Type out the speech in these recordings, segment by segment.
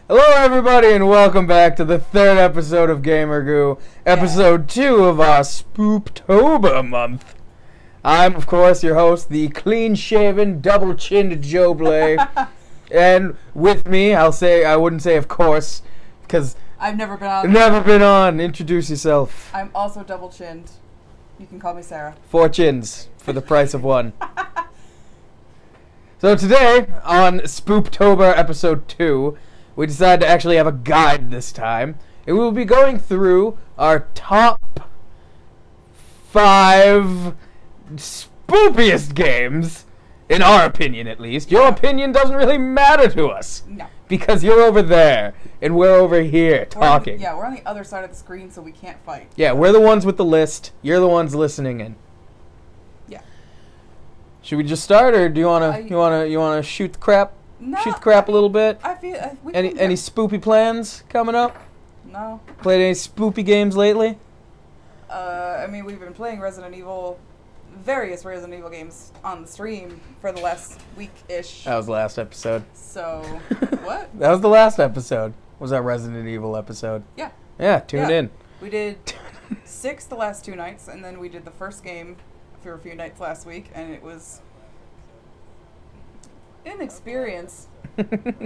Hello, everybody, and welcome back to the third episode of Gamer Goo, episode 2 of our Spooptober month. I'm, of course, your host, the clean-shaven, double-chinned Joe Blay, and with me, I wouldn't say of course, because I've never been on. Never been on. Introduce yourself. I'm also double-chinned. You can call me Sarah. 4 chins for the price of 1. So today, on Spooptober episode 2, we decided to actually have a guide this time. And we will be going through our top 5 spoopiest games, in our opinion at least. Your opinion doesn't really matter to us. No. Because you're over there, and we're over here talking. We're on the other side of the screen, so we can't fight. Yeah, we're the ones with the list. You're the ones listening in. Yeah. Should we just start, or do you wanna shoot the crap? No, Shoot the crap a little bit. I feel Any spoopy plans coming up? No. Played any spoopy games lately? We've been playing various Resident Evil games on the stream for the last week-ish. That was the last episode. So, what? That was the last episode. Was that Resident Evil episode? Yeah. Yeah, tune in. We did 6 the last 2 nights, and then we did the first game for a few nights last week, and it was an experience,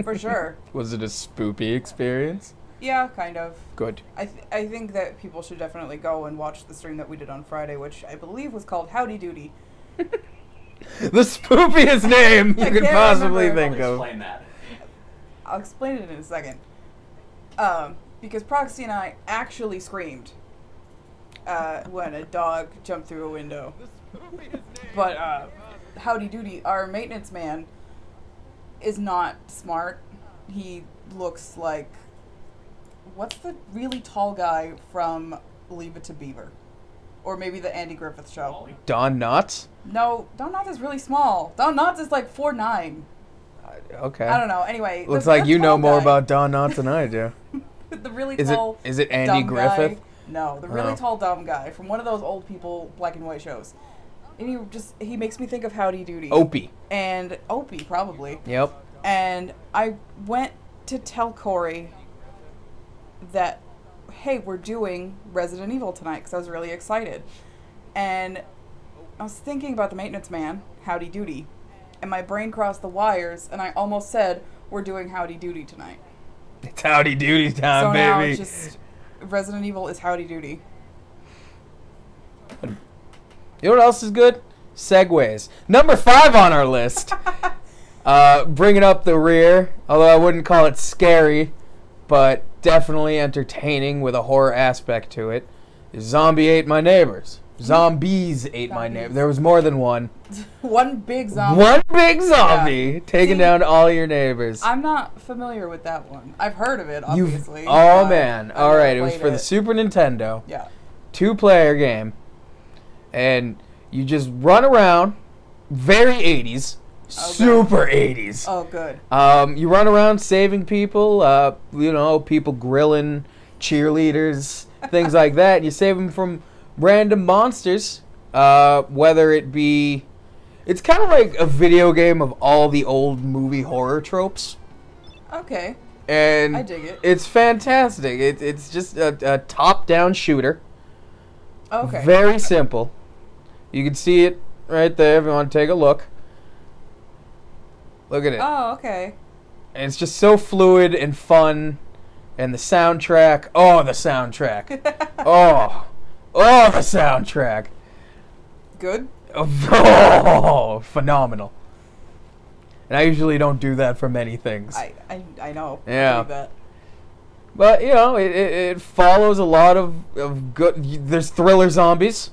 for sure. Was it a spoopy experience? Yeah, kind of. Good. I think that people should definitely go and watch the stream that we did on Friday, which I believe was called YeahDude. The spoopiest name you could possibly think of. Explain that. I'll explain it in a second. Because Proxy and I actually screamed when a dog jumped through a window. But YeahDude, our maintenance man, is not smart. He looks like, what's the really tall guy from Leave It to Beaver? Or maybe the Andy Griffith Show. Don Knotts? No, Don Knotts is really small. Don Knotts is like 4'9". Okay. I don't know. Anyway. Looks the like you know more guy, about Don Knotts than I do. The really Is tall. Is it Andy dumb Griffith? Guy. No, the really Oh. tall dumb guy from one of those old people black and white shows. And he makes me think of YeahDude. Opie. And Opie, probably. Yep. And I went to tell Corey that, hey, we're doing Resident Evil tonight, because I was really excited. And I was thinking about the maintenance man, YeahDude, and my brain crossed the wires, and I almost said, we're doing YeahDude tonight. It's YeahDude time, So baby. now it's just, Resident Evil is YeahDude. You know what else is good? Segways. Number 5 on our list. Bringing up the rear, although I wouldn't call it scary, but definitely entertaining with a horror aspect to it, is Zombie Ate My Neighbors. Zombies ate my neighbors. There was more than one. One big zombie. One big zombie taking See, down all your neighbors. I'm not familiar with that one. I've heard of it, You've- obviously. oh man. I Alright, it never was played for the Super Nintendo. Yeah. 2-player game. And you just run around. Very 80s. Super 80s. Oh, good. You run around saving people, people grilling cheerleaders, things like that. And you save them from random monsters, whether it be... It's kind of like a video game of all the old movie horror tropes. Okay. And I dig it. It's fantastic. It's just a top-down shooter. Okay. Very simple. You can see it right there if you want to take a look. Look at it. Oh, okay. And it's just so fluid and fun. And the soundtrack. Oh, the soundtrack. oh, the soundtrack. Good. Oh, phenomenal. And I usually don't do that for many things. I know. Yeah. I believe that. But, it follows a lot of good... There's thriller zombies.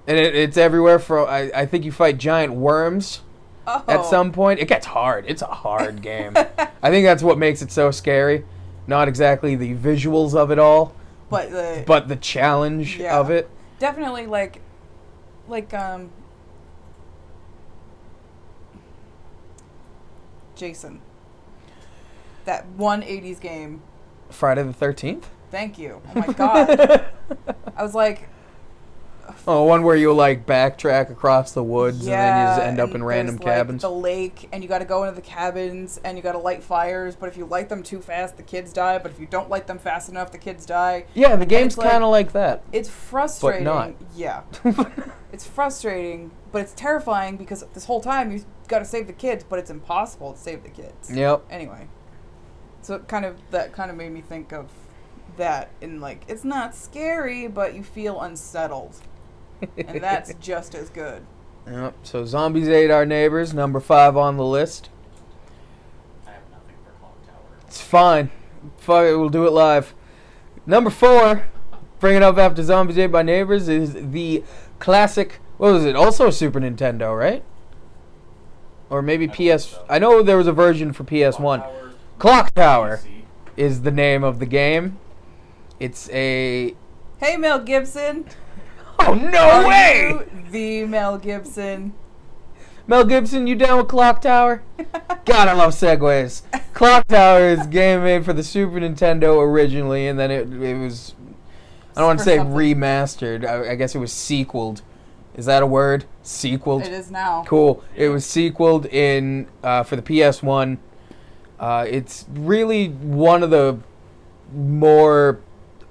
And it's everywhere from... I think you fight giant worms. Oh. At some point. It gets hard. It's a hard game. I think that's what makes it so scary. Not exactly the visuals of it all, but the challenge of it. Definitely like Jason. That 180s game. Friday the 13th? Thank you. Oh my god. I was like, Oh, one where you like backtrack across the woods and then you just end up in random there's, cabins. Like, the lake, and you got to go into the cabins, and you got to light fires. But if you light them too fast, the kids die. But if you don't light them fast enough, the kids die. Yeah, the game's kind of like that. It's frustrating. But not. Yeah, it's frustrating, but it's terrifying because this whole time you got to save the kids, but it's impossible to save the kids. Yep. Anyway, so that kind of made me think of that in like it's not scary, but you feel unsettled. And that's just as good. Yep. So Zombies Ate Our Neighbors, number 5 on the list. I have nothing for Clock Tower. It's fine. Fuck it, we'll do it live. Number 4, bringing up after Zombies Ate by Neighbors, is the classic. What was it? Also Super Nintendo, right? Or maybe PS. So. I know there was a version for PS1. Clock Tower is the name of the game. It's a. Hey, Mel Gibson. Oh, no Are way! you the Mel Gibson. Mel Gibson, you down with Clock Tower? God, I love segues. Clock Tower is a game made for the Super Nintendo originally, and then it was, I don't want to say remastered. I guess it was sequeled. Is that a word? Sequeled? It is now. Cool. Yeah. It was sequeled in for the PS1. It's really one of the more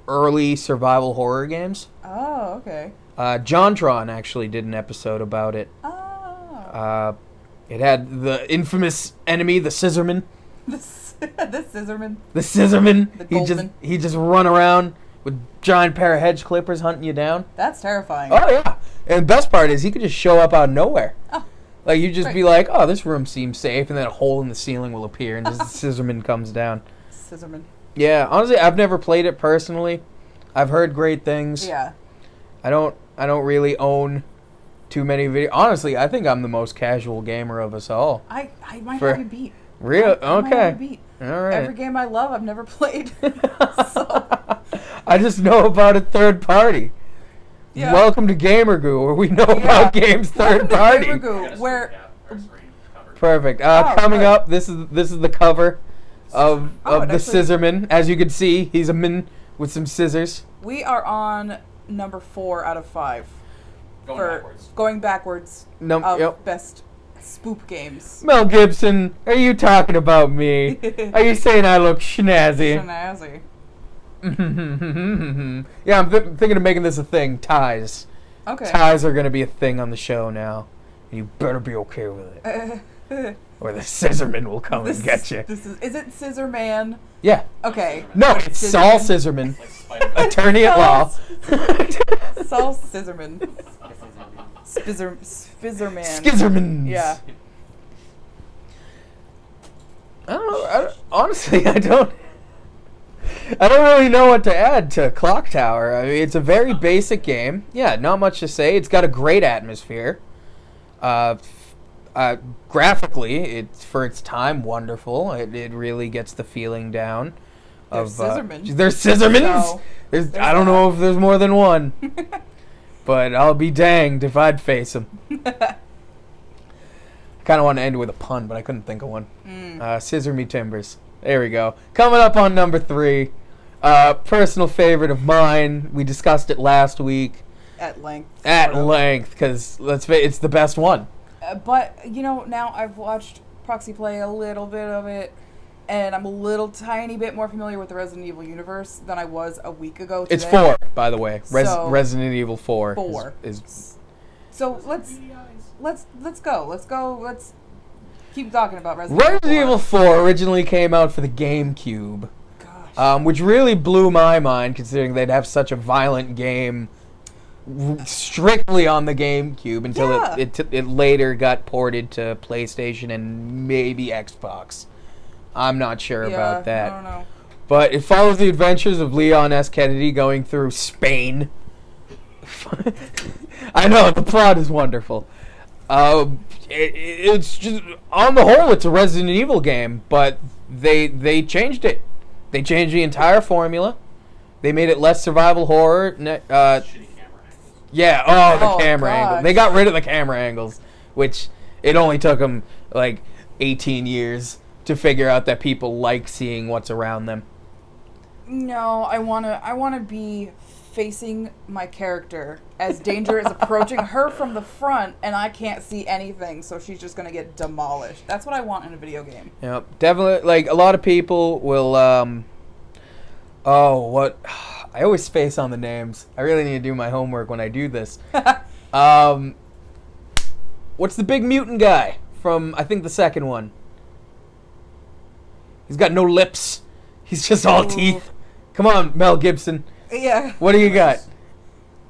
early survival horror games. Oh, okay. JonTron actually did an episode about it. Oh. It had the infamous enemy, the Scissorman. The Scissorman. The Scissorman. The Goldman. He just run around with giant pair of hedge clippers hunting you down. That's terrifying. Oh yeah. And the best part is he could just show up out of nowhere. Oh. Like you just Great. be like, oh, this room seems safe, and then a hole in the ceiling will appear, and just the Scissorman comes down. Scissorman. Yeah, honestly, I've never played it personally. I've heard great things. Yeah. I don't really own too many video. Honestly, I think I'm the most casual gamer of us all. I might have you beat. Real? I might have Okay. you beat. All right. Every game I love, I've never played. So. I just know about it third party. Yeah. Welcome to GamerGoo, where we know about games third party. Gamergoo, where Perfect. Oh, Coming good. up, this is the cover of Oh, the it actually- Scissorman. As you can see, he's a man with some scissors. we are on number 4 out of 5 Backwards. going backwards of Yep. best spook games. Mel Gibson, are you talking about me? Are you saying I look schnazzy? Snazzy. Yeah, I'm thinking of making this a thing. Ties. Okay. Ties are going to be a thing on the show now. You better be okay with it. Or the Scissorman will come and get you. Is it Scissor Man? Yeah. Okay. No, it's Saul Scissorman, Like Spider-Man. attorney at law. Saul Scissorman. Spizzerman. Skizermans. Yeah. I don't know. Honestly, I don't really know what to add to Clock Tower. I mean, it's a very basic game. Yeah, not much to say. It's got a great atmosphere. Graphically, it's for its time wonderful. It really gets the feeling down. There's Scissorman. There's Scissormans. No, I don't know if there's more than one, but I'll be danged if I'd face him. Kind of want to end with a pun, but I couldn't think of one. Scissor me timbers. There we go. Coming up on number 3, personal favorite of mine. We discussed it last week At length. at sort of. length because it's the best one. But, now I've watched Proxy play a little bit of it, and I'm a little tiny bit more familiar with the Resident Evil universe than I was a week ago today. It's 4, by the way. So- Resident Evil 4. 4. Is So let's go. Let's keep talking about Resident Resident Evil Evil 4 originally came out for the GameCube, Gosh. which really blew my mind considering they'd have such a violent game strictly on the GameCube until Yeah. it later got ported to PlayStation and maybe Xbox. I'm not sure about that. I don't know. But it follows the adventures of Leon S. Kennedy going through Spain. I know, the plot is wonderful. It's just, on the whole, it's a Resident Evil game, but they changed it. They changed the entire formula. They made it less survival horror. Shitty camera angles. Yeah, the camera gosh. angle. They got rid of the camera angles, which it only took them like 18 years to figure out that people like seeing what's around them. No, I wanna be facing my character as danger is approaching her from the front, and I can't see anything, so she's just gonna get demolished. That's what I want in a video game. Yep, definitely. Like, a lot of people will, oh, what? I always space on the names. I really need to do my homework when I do this. What's the big mutant guy from, I think, the second one? He's got no lips. He's just all teeth. Come on, Mel Gibson. Yeah. What do you got?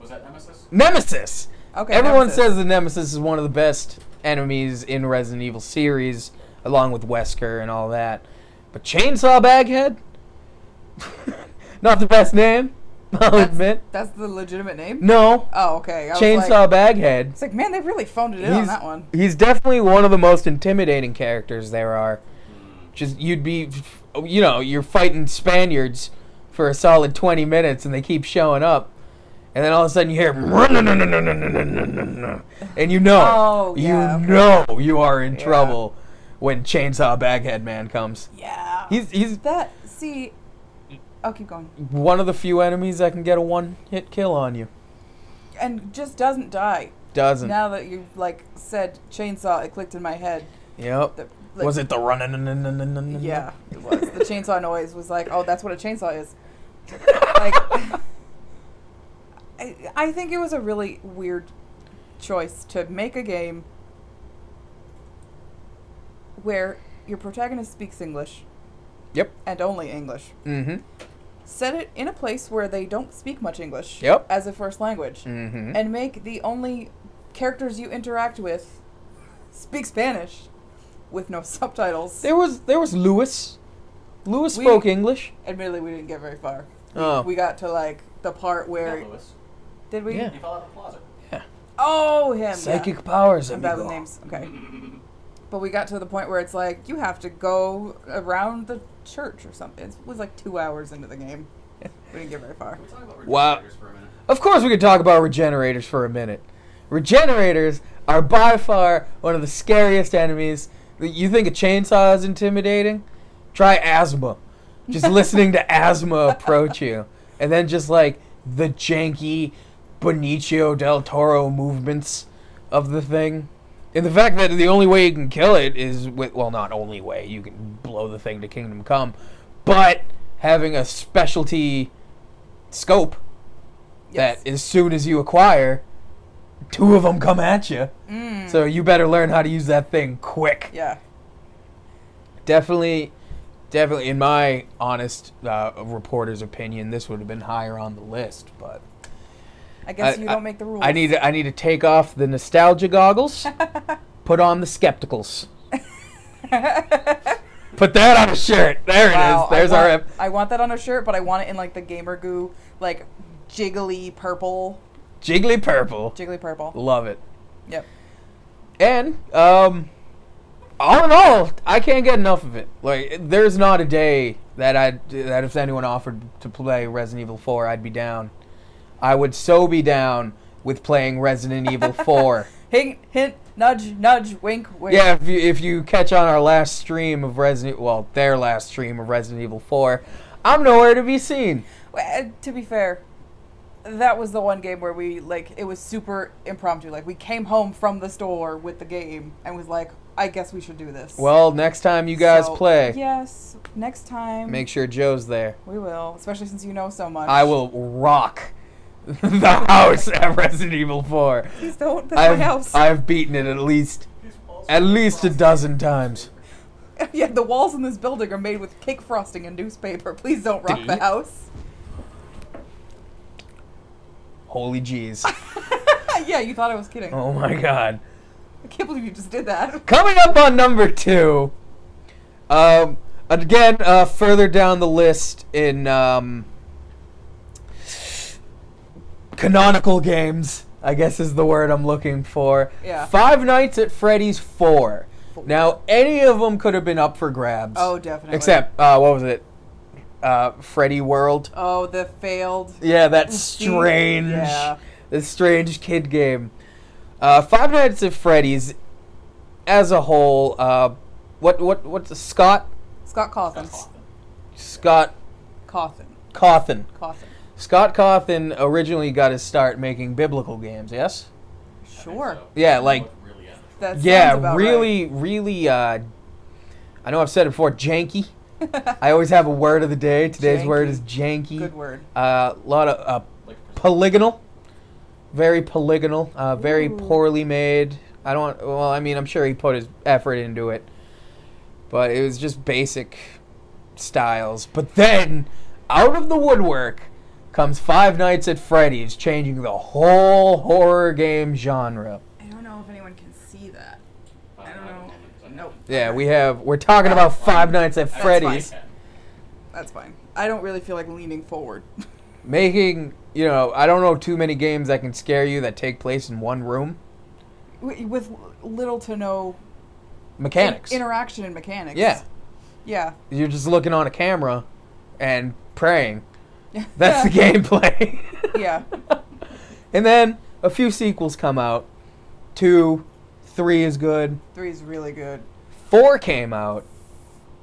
Was that Nemesis? Nemesis! Okay. Everyone Nemesis. says the Nemesis is one of the best enemies in Resident Evil series, along with Wesker and all that. But Chainsaw Baghead? Not the best name, I'll admit. That's the legitimate name? No. Oh, okay. I was Chainsaw Baghead. It's like, man, they really phoned it in on that one. He's definitely one of the most intimidating characters there are. Just, you'd be, you know, you're fighting Spaniards for a solid 20 minutes and they keep showing up. And then all of a sudden you hear, and you know, Oh, yeah. you know you are in trouble when Chainsaw Baghead Man comes. Yeah. He's That, see, I'll keep going. one of the few enemies that can get a one-hit kill on you. And just doesn't die. Doesn't. Now that you've, like, said chainsaw, it clicked in my head. Yep. Like, Was it the running? Yeah, it was. The chainsaw noise was like, oh, that's what a chainsaw is. Like, I think it was a really weird choice to make a game where your protagonist speaks English. Yep. And only English. Mm-hmm. Set it in a place where they don't speak much English. Yep. As a first language. Mm-hmm. And make the only characters you interact with speak Spanish with no subtitles. There was Lewis. Lewis spoke English. Admittedly, we didn't get very far. Oh. We got to, like, the part where... Not Lewis. Did we? Yeah. He fell out of the closet. Yeah. Oh, him. Psychic powers. I'm bad with amigo. names. Okay. But we got to the point where it's like, you have to go around the church or something. It was like 2 hours into the game. We didn't get very far. Can we talk about Wow. regenerators for a minute? Of course we could talk about regenerators for a minute. Regenerators are by far one of the scariest enemies. You think a chainsaw is intimidating? Try asthma. Just listening to asthma approach you. And then just like the janky Benicio del Toro movements of the thing. And the fact that the only way you can kill it is with, well, not only way, you can blow the thing to Kingdom Come, but having a specialty scope Yes. that as soon as you acquire, 2 of them come at you. So you better learn how to use that thing quick. Yeah. Definitely, in my honest reporter's opinion, this would have been higher on the list, but I guess you don't make the rules. I need to take off the nostalgia goggles, put on the skepticals. Put that on a shirt. There Wow, it is. There's our. I want that on a shirt, but I want it in like the gamer goo, like jiggly purple. Jiggly purple. Jiggly purple. Love it. Yep. And all in all, I can't get enough of it. Like, there's not a day that if anyone offered to play Resident Evil 4, I'd be down. I would so be down with playing Resident Evil 4. Hint, hint, nudge, nudge, wink, wink. Yeah, if you catch on our last stream of their last stream of Resident Evil 4, I'm nowhere to be seen. Well, to be fair, that was the one game where we, like, it was super impromptu. Like, we came home from the store with the game and was like, I guess we should do this. Well, next time you guys So, play, Yes, next time. make sure Joe's there. We will, especially since you know so much. I will rock the house at Resident Evil 4. Please don't. That's my house. I've beaten it at least a dozen times. Yeah, the walls in this building are made with cake frosting and newspaper. Please don't rock the house. Holy jeez. Yeah, you thought I was kidding. Oh my god. I can't believe you just did that. Coming up on number 2. Again, further down the list in canonical games, I guess is the word I'm looking for. Yeah. Five Nights at Freddy's 4. Now, any of them could have been up for grabs. Oh, definitely. Except, what was it? Freddy World. Oh, the failed. Yeah, that strange, Yeah. the strange kid game. Five Nights at Freddy's, as a whole, what's Scott? Scott Cawthon. Scott Cawthon. Cawthon. Cawthon. Scott Cawthon originally got his start making biblical games, yes? Sure. Yeah, like, Really amateur. That sounds yeah, about really, I know I've said it before, janky. I always have a word of the day. Today's Janky. word is janky. Good word. A lot of Like polygonal. Very polygonal. Very Ooh. poorly made. I'm sure he put his effort into it. But it was just basic styles. But then, out of the woodwork, comes Five Nights at Freddy's, changing the whole horror game genre. I don't know if anyone can see that. I don't know. Nope. Yeah, we're talking about Five Nights at That's Freddy's. fine. That's fine. I don't really feel like leaning forward. Making, I don't know too many games that can scare you that take place in one room. With little to no Mechanics. interaction and mechanics. Yeah. Yeah. You're just looking on a camera and praying. That's the gameplay. Yeah. And then a few sequels come out. 2, 3 is good. 3 is really good. 4 came out.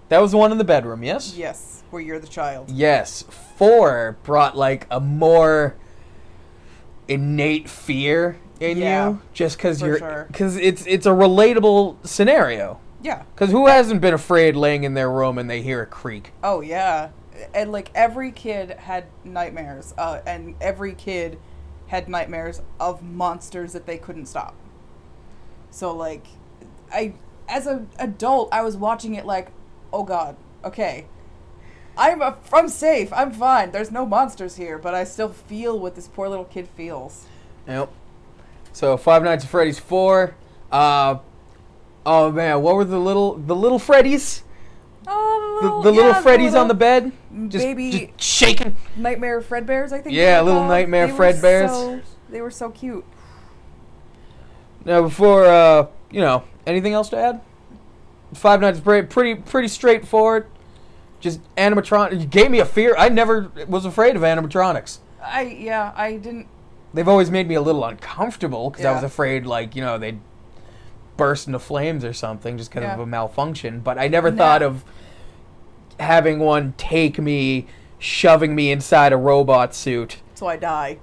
That was the one in the bedroom, yes? Yes, where you're the child. Yes. 4 brought like a more innate fear in Yeah, you, just because for sure. because it's a relatable scenario. Yeah. Because who hasn't been afraid laying in their room and they hear a creak? Oh, yeah. And, like, every kid had nightmares. And every kid had nightmares of monsters that they couldn't stop. So, like, as an adult, I was watching it like, oh, God, okay. I'm safe. I'm fine. There's no monsters here. But I still feel what this poor little kid feels. Yep. So Five Nights at Freddy's 4. Oh man, what were the little Freddies? Oh, The little Freddies on the bed, just shaking. Nightmare Fredbears, I think. Yeah, they're little called. Nightmare They were Fredbears. They were so cute. Now before anything else to add? Five Nights at Freddy's pretty straightforward. Just animatronic. You gave me a fear. I never was afraid of animatronics. I didn't. They've always made me a little uncomfortable because I was Yeah. afraid, they'd burst into flames or something just because Yeah. of a malfunction. But I never thought of having one take me, shoving me inside a robot suit. So I die.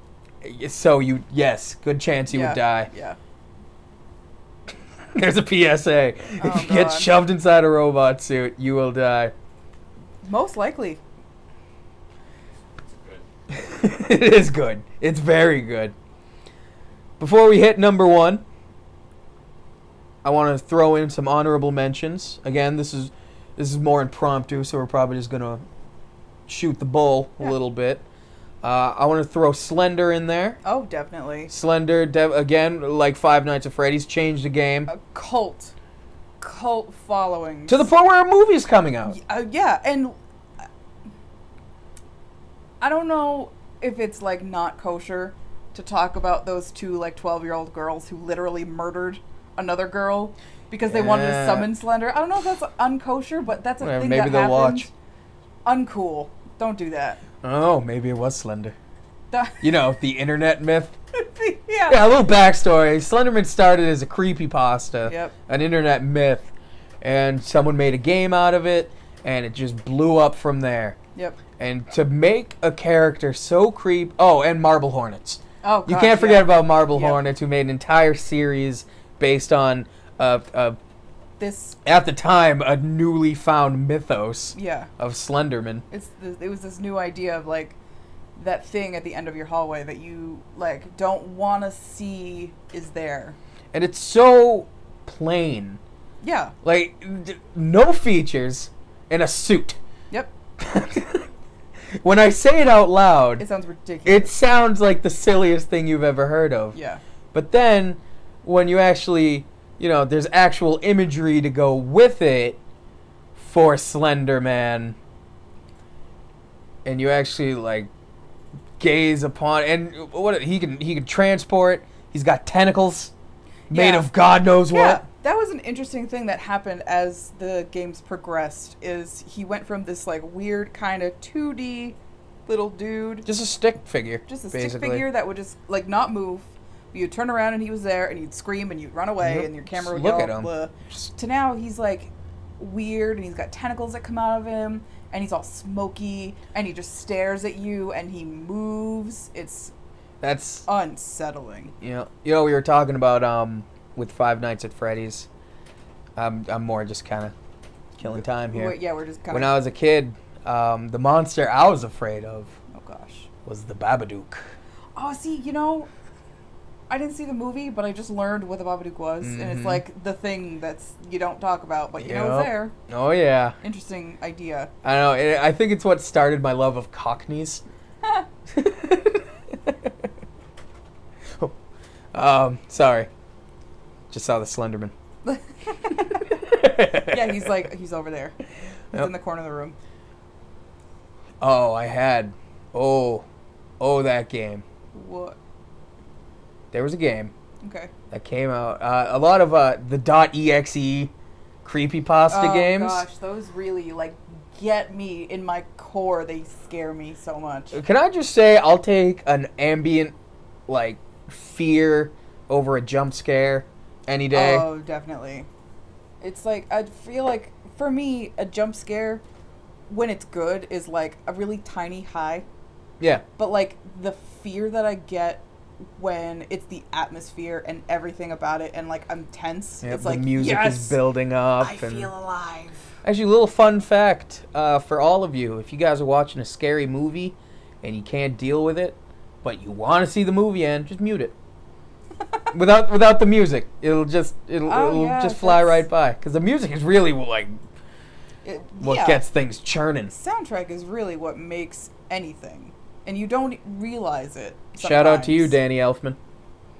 So yes, good chance you would die. Yeah. There's a PSA. Oh, If you get God. shoved inside a robot suit, you will die. Most likely. It is good. It's very good. Before we hit number 1, I want to throw in some honorable mentions. Again, this is more impromptu, so we're probably just gonna shoot the bull a little bit. I want to throw Slender in there. Oh, definitely. Slender, again, like Five Nights at Freddy's, changed the game A cult following. to the point where a movie's coming out. Yeah, and I don't know if it's like not kosher to talk about those two like 12-year-old girls who literally murdered another girl because they wanted to Yeah. summon Slender. I don't know if that's unkosher, but that's a Well, thing maybe that they'll happened. watch. Uncool. Don't do that. Oh, maybe it was Slender. The internet myth. Yeah. Yeah, a little backstory. Slenderman started as a creepypasta, Yep. an internet myth, and someone made a game out of it, and it just blew up from there. Yep. And to make a character so and Marble Hornets. Oh, You gosh, can't forget yeah. about Marble Yep. Hornets, who made an entire series based on, This. at the time, a newly found mythos Yeah. of Slenderman. It was this new idea of like that thing at the end of your hallway that you like don't want to see is there. And it's so plain. Yeah. Like, no features in a suit. Yep. When I say it out loud, It sounds ridiculous. it sounds like the silliest thing you've ever heard of. Yeah. But then, when you actually, there's actual imagery to go with it for Slender Man, and you actually, like, gaze upon, and he can transport, he's got tentacles made Yeah. of God knows Yeah. what. That was an interesting thing that happened as the games progressed is he went from this like weird kind of 2D little dude, Just a stick figure. just a basically. stick figure that would just like not move. You'd turn around and he was there and you'd scream and you'd run away Yep. and your camera Just would look go at him. blah. Just- To now he's like weird and he's got tentacles that come out of him and he's all smoky, and he just stares at you, and he moves. That's unsettling. You know, we were talking about with Five Nights at Freddy's. I'm more just kind of killing time here. Yeah, we're just kind When I was a kid, the monster I was afraid of oh gosh, was the Babadook. oh, see, you know, I didn't see the movie, but I just learned what the Babadook was, and it's like the thing that's you don't talk about, but you know it's there. Oh yeah. Interesting idea. I know. I think it's what started my love of Cockneys. Sorry. Just saw the Slenderman. Yeah, he's over there. He's in the corner of the room. Oh, I had. Oh, that game. What? There was a game Okay. that came out. A lot of the .exe creepypasta games. Oh gosh, those really get me in my core. They scare me so much. Can I just say I'll take an ambient fear over a jump scare any day. Oh, definitely. It's I feel like for me a jump scare when it's good is a really tiny high. Yeah. But the fear that I get when it's the atmosphere and everything about it and I'm tense. Yep, It's the music is building up. I feel alive. Actually, a little fun fact for all of you: if you guys are watching a scary movie and you can't deal with it, but you want to see the movie end, just mute it. without the music, it'll just fly right by because the music is really what gets things churning. Soundtrack is really what makes anything, and you don't realize it. Shout out to you, Danny Elfman.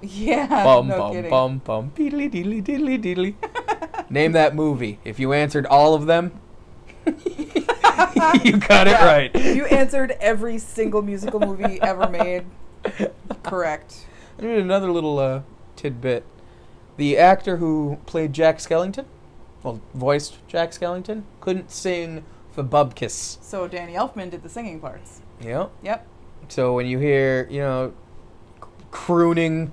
Yeah, Bum no bum kidding. bum bum diddly diddly diddly diddly. Name that movie. If you answered all of them, you got it right. You answered every single musical movie ever made. Correct. I need another little tidbit. The actor who played Jack Skellington, voiced Jack Skellington, couldn't sing for Bubkiss. So Danny Elfman did the singing parts. Yep. So when you hear, crooning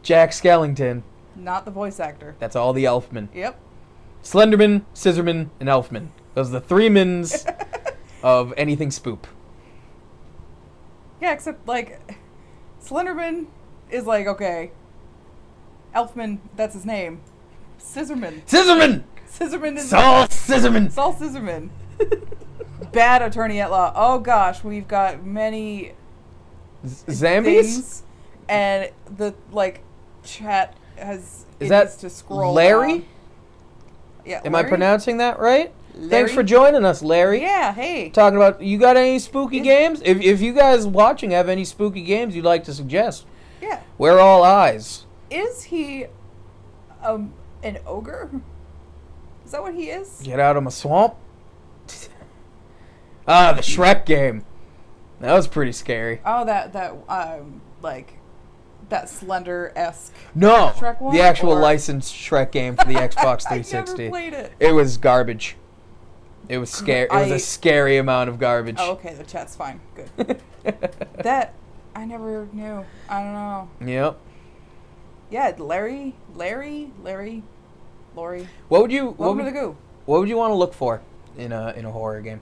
Jack Skellington, not the voice actor. that's all the Elfman. Yep. Slenderman, Scissorman, and Elfman. Those are the three mins of anything spoop. Yeah, except Slenderman is okay. Elfman, that's his name. Scissorman. Scissorman is Saul Scissorman. Saul Scissorman. Bad attorney at law. Oh gosh, we've got many Zambies? things, and the chat has Is that needs to scroll Larry? down. Yeah. Am Larry? I pronouncing that right? Larry? Thanks for joining us, Larry. Yeah. Hey. Talking about, you got any spooky games? If you guys watching have any spooky games you'd like to suggest, Yeah. we're all eyes. Is he an ogre? Is that what he is? Get out of my swamp. The Shrek game. That was pretty scary. Oh, that Slender-esque. No, Shrek one, the actual or- licensed Shrek game for the Xbox I 360. never played it. It was garbage. It was scary. It was a scary amount of garbage. Oh, okay. The chat's fine. Good. That I never knew. I don't know. Yep. Yeah, Lori. What would you Welcome to the goo. What would you want to look for in a horror game?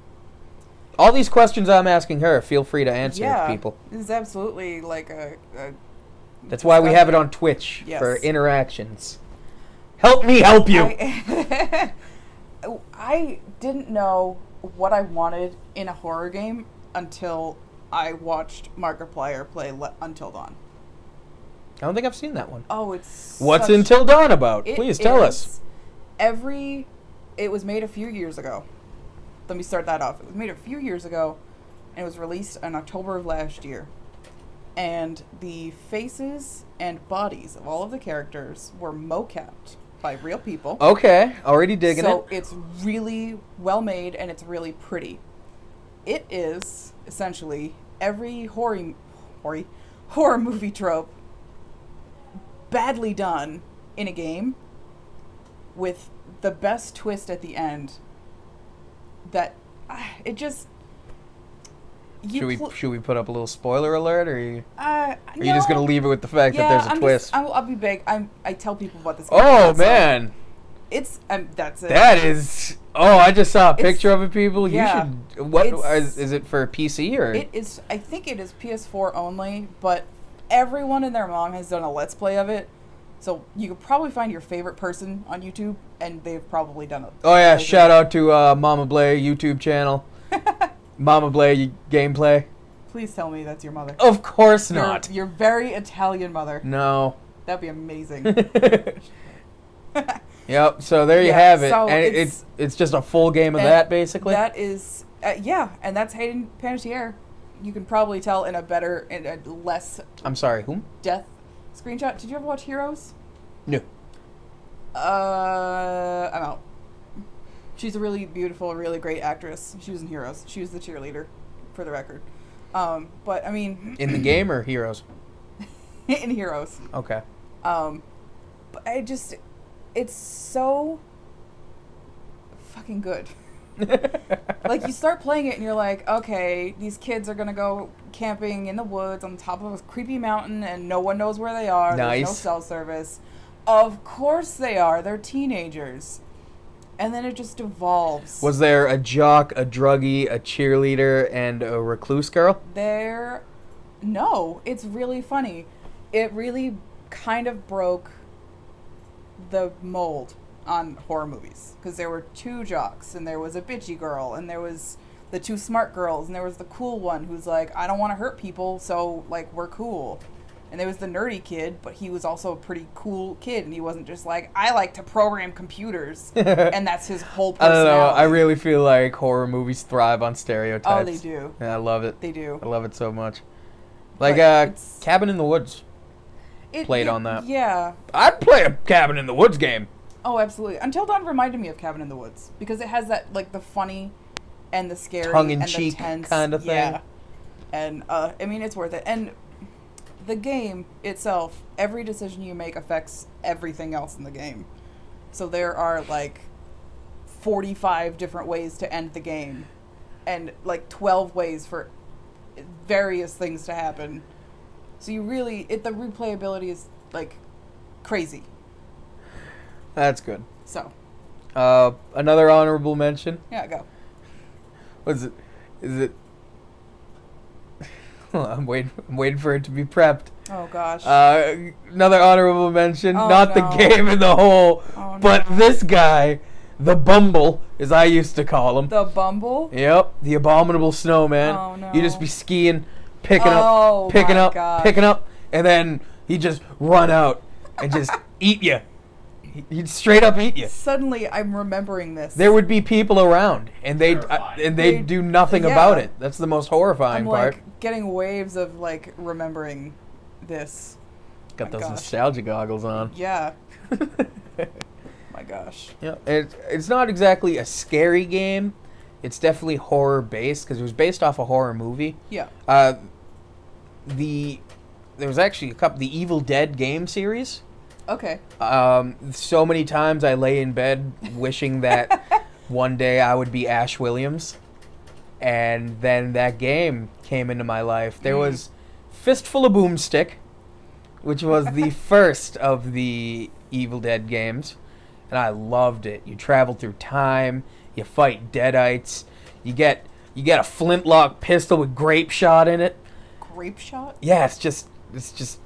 All these questions I'm asking her, feel free to answer, Yeah, people. this is absolutely a That's why we have it on Twitch Yes. for interactions. Help me help you. I didn't know what I wanted in a horror game until I watched Markiplier play Until Dawn. I don't think I've seen that one. Oh, it's What's such- Until Dawn about? It Please tell is us. It was made a few years ago. Let me start that off. It was made a few years ago, and it was released in October of last year. And the faces and bodies of all of the characters were mocapped by real people. Okay, already digging So it. it's really well made and it's really pretty. It is essentially every horror movie trope badly done in a game with the best twist at the end. That it just Should we put up a little spoiler alert, or are you no. just gonna leave it with the fact that there's a twist? I'll be big. I tell people about this game. Oh so man, it's that's it. that is Oh, I just saw a It's- picture of it, people. yeah. You should. What It's- is it for PC or? It is. I think it is PS4 only, but everyone and their mom has done a Let's Play of it. So you could probably find your favorite person on YouTube, and they've probably done it. Oh yeah! Shout out to Mama Blay YouTube channel. Mama Blay gameplay. Please tell me that's your mother. Of course Your- not. Your very Italian mother. No. That'd be amazing. Yep. So there you Yeah, have it, so and it's just a full game of that basically. That is, yeah, and that's Hayden Panettiere. You can probably tell in a less I'm sorry. Whom? death screenshot. Did you ever watch Heroes? No. I'm out. She's a really beautiful, really great actress. She was in Heroes. She was the cheerleader, for the record. But I mean, In the game or Heroes? in Heroes. Okay. But it's so fucking good. Like, you start playing it and you're like, okay, these kids are gonna go camping in the woods on top of a creepy mountain and no one knows where they are. There's no Nice. cell service. Of course they are. They're teenagers. And then it just evolves. Was there a jock, a druggie, a cheerleader, and a recluse girl? No, it's really funny. It really kind of broke the mold on horror movies, because there were two jocks, and there was a bitchy girl, and there was the two smart girls, and there was the cool one who's like, I don't want to hurt people, so like, we're cool. And there was the nerdy kid, but he was also a pretty cool kid, and he wasn't just like, I like to program computers, and that's his whole I don't personality. know. I really feel like horror movies thrive on stereotypes. Oh, they do. And I love it. They do. I love it so much. Like But it's- Cabin in the Woods. It- played it- on that. Yeah. I'd play a Cabin in the Woods game. Oh, absolutely. Until Dawn reminded me of Cabin in the Woods, because it has that, like, the funny and the scary Tongue-in-cheek and the tense kind of thing. Yeah. And I mean, it's worth it. And the game itself, every decision you make affects everything else in the game. So there are like 45 different ways to end the game, and like 12 ways for various things to happen. So you really, the replayability is like crazy. That's good. So Another honorable mention. yeah, go. Was it? Is it? I'm waiting for it to be prepped. Oh gosh. Another honorable mention. Oh, Not the no. game in the whole, Oh, but no. this guy, the Bumble, as I used to call him. The Bumble? Yep, the abominable snowman. Oh, no. You just be skiing, picking Oh, up, picking my up, gosh. picking up, and then he just run out and just eat you. He'd straight up eat you. Suddenly, I'm remembering this. There would be people around, and they'd Terrifying. they'd do nothing Yeah. about it. That's the most horrifying I'm part. like getting waves of like remembering this. Got my those gosh. nostalgia goggles on. Yeah. My gosh. Yeah, it's not exactly a scary game. It's definitely horror based because it was based off a horror movie. Yeah. There was actually the Evil Dead game series. Okay. So many times I lay in bed wishing that one day I would be Ash Williams, and then that game came into my life. There was Fistful of Boomstick, which was the first of the Evil Dead games, and I loved it. You travel through time, you fight deadites, you get a flintlock pistol with grape shot in it. Grape shot? Yeah, it's just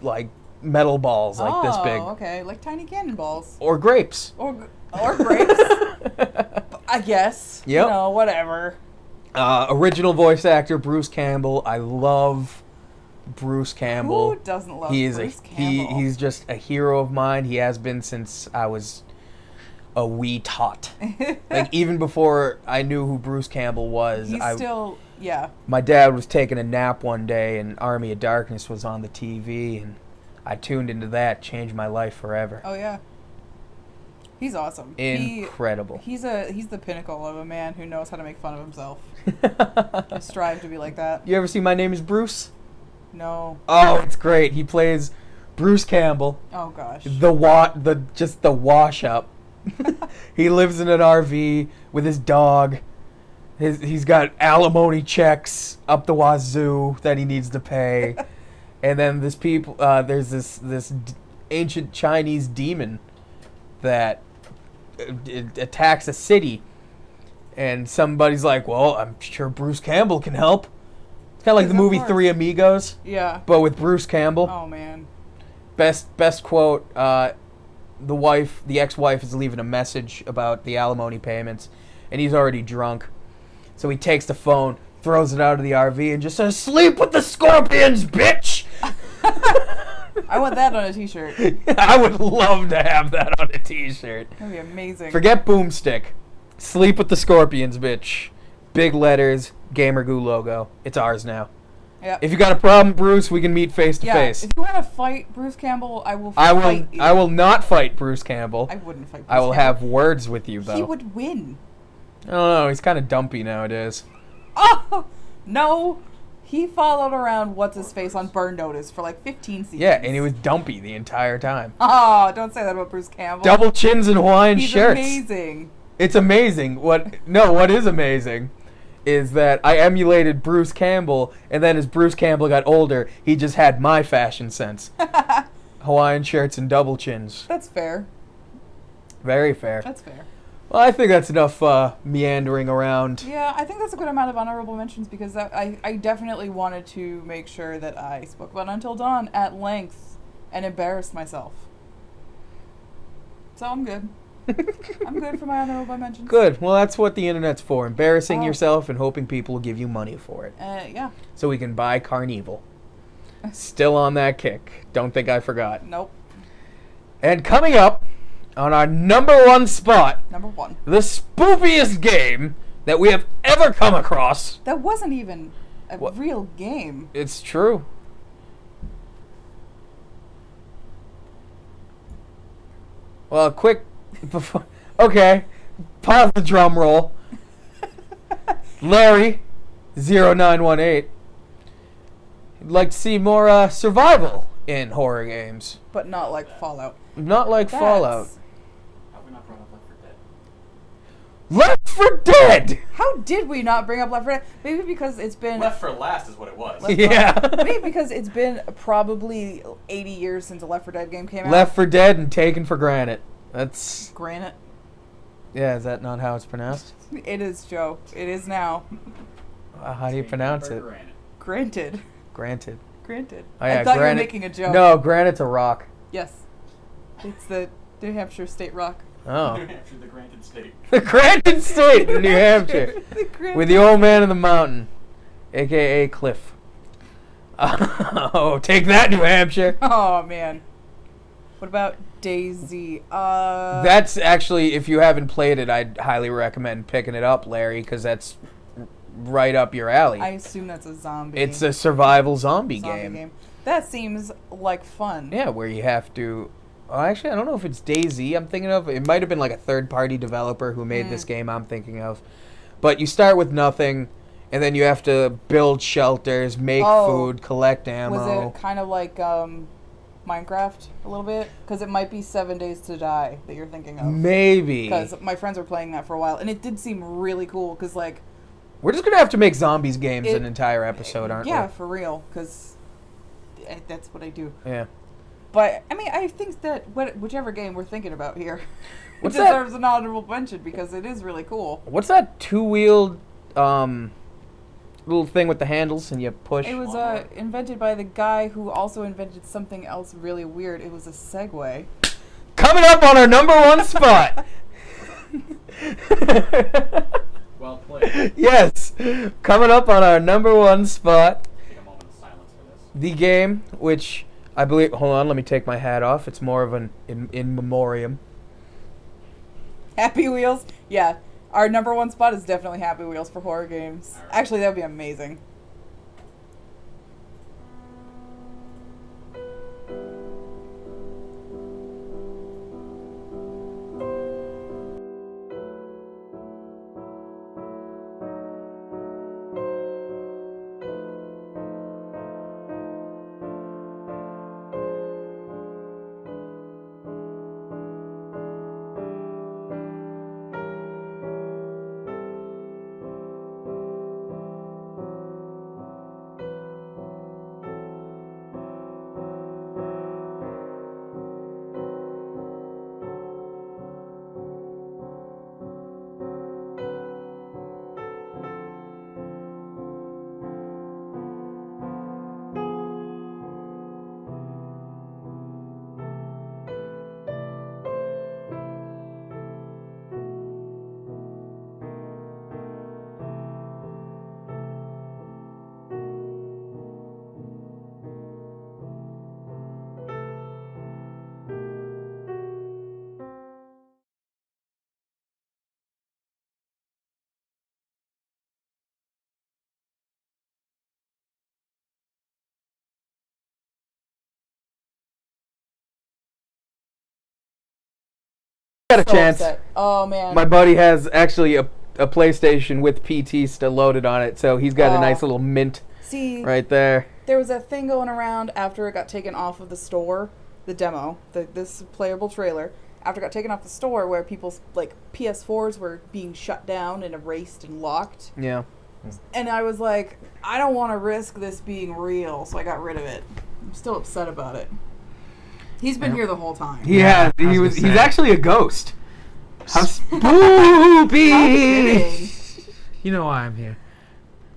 like metal balls like this big. Oh, okay. Like tiny cannonballs. Or grapes. Or grapes. I guess. Yep. You know, whatever. Original voice actor Bruce Campbell. I love Bruce Campbell. Who doesn't love He is Bruce Campbell? he's just a hero of mine. He has been since I was a wee tot. Like even before I knew who Bruce Campbell was. He's still, yeah. My dad was taking a nap one day and Army of Darkness was on the TV and I tuned into that, changed my life forever. Oh, yeah. He's awesome. Incredible. He's the pinnacle of a man who knows how to make fun of himself. I strive to be like that. You ever see My Name is Bruce? No. Oh, it's great. He plays Bruce Campbell, Oh gosh. the wash up. He lives in an RV with his dog. He's got alimony checks up the wazoo that he needs to pay. And then there's this ancient Chinese demon that attacks a city, And somebody's like, well, I'm sure Bruce Campbell can help. It's kind of like the Yes, of movie course. Three Amigos, Yeah. but with Bruce Campbell. Oh man. Best quote, the ex-wife is leaving a message about the alimony payments, and he's already drunk. So he takes the phone, throws it out of the RV, and just says, "Sleep with the scorpions, bitch!" I want that on a t-shirt. I would love to have that on a t-shirt. That'd be amazing. Forget Boomstick. Sleep with the scorpions, bitch. Big letters, Gamer Goo logo. It's ours now. Yeah. If you got a problem, Bruce, we can meet face to face. If you want to fight Bruce Campbell, I will fight you. I will not fight Bruce Campbell. I wouldn't fight Bruce I will Campbell. have words with you, though. He would win. I don't know. He's kind of dumpy nowadays. Oh! No! He followed around What's-His-Face on Burn Notice for like 15 seasons. Yeah, and he was dumpy the entire time. Oh, don't say that about Bruce Campbell. Double chins and Hawaiian He's shirts. amazing. It's amazing. What is amazing is that I emulated Bruce Campbell, and then as Bruce Campbell got older, he just had my fashion sense. Hawaiian shirts and double chins. That's fair. Very fair. That's fair. Well, I think that's enough meandering around. Yeah, I think that's a good amount of honorable mentions because I definitely wanted to make sure that I spoke about Until Dawn at length and embarrassed myself. So I'm good. I'm good for my honorable mentions. Good. Well, that's what the internet's for. Embarrassing Oh. yourself and hoping people will give you money for it. Yeah. So we can buy Carnival. Still on that kick. Don't think I forgot. Nope. And coming up on our number one spot, Number one. the spookiest game that we have ever come across. That wasn't even a What? real game. It's true. Well, quick before. Okay, pause the drum roll. Larry, 0918. He'd like to see more survival in horror games, But not like Fallout. not like That's- Fallout. How have we not brought up Left 4 Dead? Left 4 Dead. How did we not bring up Left 4 Dead? Maybe because it's been... Left for last is what it was. Left- Yeah. Maybe because it's been probably 80 years since a Left 4 Dead game came out. Left 4 Dead and Taken for Granted. That's Granite. yeah. Is that not how it's pronounced? It is, Joe. It is now. How do you pronounce it? Granted. Granted. Granted. Oh, yeah, I thought you were granite- making a joke. No, Granite's a rock. Yes. It's the New Hampshire State Rock. Oh. New Hampshire, the granted state. The Granted State in New Hampshire. With the old man in the mountain, a.k.a. Cliff. Oh, take that, New Hampshire. Oh, man. What about Daisy? That's actually, if you haven't played it, I'd highly recommend picking it up, Larry, because that's right up your alley. I assume that's a zombie. It's a survival zombie game. That seems like fun. Yeah, where you have to... Oh, actually, I don't know if it's DayZ I'm thinking of. It might have been like a third-party developer who made this game I'm thinking of. But you start with nothing, and then you have to build shelters, make food, collect ammo. Was it kind of like Minecraft a little bit? Because it might be 7 Days to Die that you're thinking of. Maybe. Because my friends were playing that for a while, and it did seem really cool. Because like, We're just going to have to make zombies games an entire episode, aren't yeah, we? for real. Because that's what I do. Yeah. But I mean, I think that whichever game we're thinking about here, What's it that? deserves an honorable mention because it is really cool. What's that two-wheeled little thing with the handles and you push? It was invented by the guy who also invented something else really weird. It was a Segway. Coming up on our number one spot. Well played. Yes. Coming up on our number one spot, Take a moment of silence for this. the game, which I believe... Hold on, let me take my hat off. It's more of an in memoriam. Happy Wheels? Yeah. Our number one spot is definitely Happy Wheels for horror games. Alright. Actually, that would be amazing. Got a So chance. upset. Oh man. My buddy has actually a PlayStation with PT still loaded on it, so he's got a Oh. nice little mint See, right there. there was a thing going around after it got taken off of the store, the demo, this playable trailer. After it got taken off the store, where people's like PS4s were being shut down and erased and locked, Yeah. and I was like, I don't want to risk this being real, so I got rid of it. I'm still upset about it. He's been here the whole time. He Yeah, has. I was He's gonna say. actually a ghost. How How spoopy! kidding. You know why I'm here.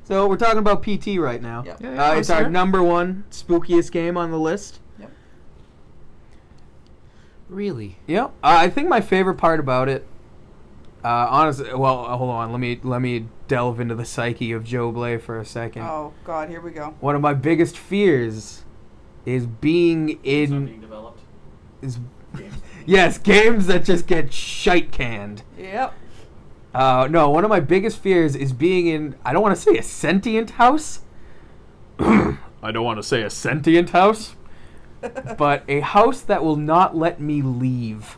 So we're talking about PT right now. Yep. Yeah, It's our sure. number one spookiest game on the list. Yep. Really? Yep. I think my favorite part about it, honestly, well, hold on. Let me delve into the psyche of Joe Blay for a second. Oh God, here we go. One of my biggest fears is being It's not in being developed. is Games. yes, games that just get shite canned. Yep. No, one of my biggest fears is being in, I don't want to say a sentient house. I don't want to say a sentient house, but a house that will not let me leave.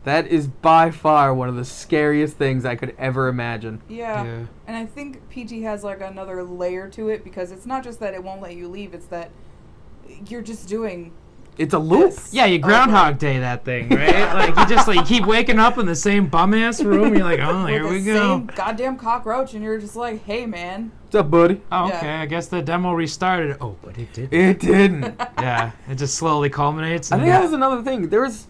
That is by far one of the scariest things I could ever imagine. Yeah. Yeah. And I think PT has like another layer to it because it's not just that it won't let you leave, it's that you're just doing It's a loop. this Yeah, you over. Groundhog Day that thing, right? Like you just like keep waking up in the same bum ass room. You're like, oh, with here the we go. same goddamn cockroach, and you're just like, hey man. What's up, buddy? Oh, Yeah. okay. I guess the demo restarted. Oh, but it did. It didn't. Yeah, it just slowly culminates. I and think that was another thing. There was,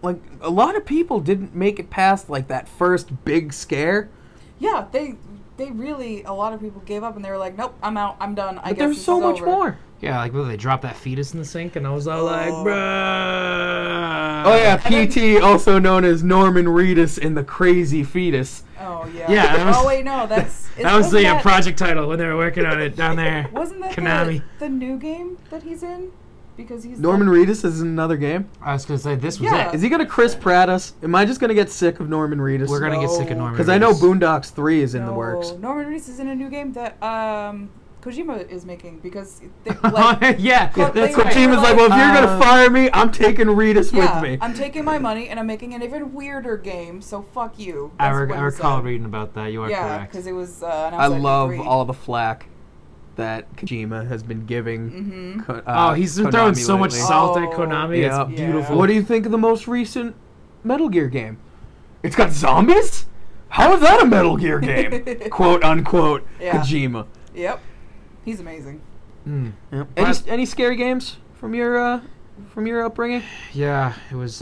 like, a lot of people didn't make it past, like, that first big scare. Yeah, they really, a lot of people gave up and they were like, nope, I'm out, I'm done. I But guess there's this so is much over. more. Yeah, like they dropped that fetus in the sink, and I was all like, Oh. bruh. Oh, yeah, And PT, also known as Norman Reedus in The Crazy Fetus. Oh yeah. Yeah, that was- oh wait, no, that's That was wasn't the that- project title when they were working on it down there. Wasn't that Konami. the new game that he's in? Because he's Norman Reedus is in another game. I was gonna say this was Yeah. it. Is he going to Chris Pratt us? Am I just going to get sick of Norman Reedus? We're gonna get sick of No. Norman. Because I know Reedus. Boondocks 3 is in the works. Norman Reedus is in a new game that Kojima is making because they, like, yeah, But that's they- right. Kojima's like, well, if you're going to fire me, I'm taking Reedus yeah, with me. I'm taking my money and I'm making an even weirder game. So fuck you. I, That's what he recall said. reading about that. You are Yeah, correct. because it was. I love all the flack that Kojima has been giving. Mm-hmm. Oh, he's been throwing so much lately. salt at Oh, Konami. yeah. It's beautiful. What do you think of the most recent Metal Gear game? It's got zombies? How is that a Metal Gear game? Quote unquote Yeah. Kojima. Yep. He's amazing. Mm. Yep. But- Any scary games from your upbringing? Yeah, it was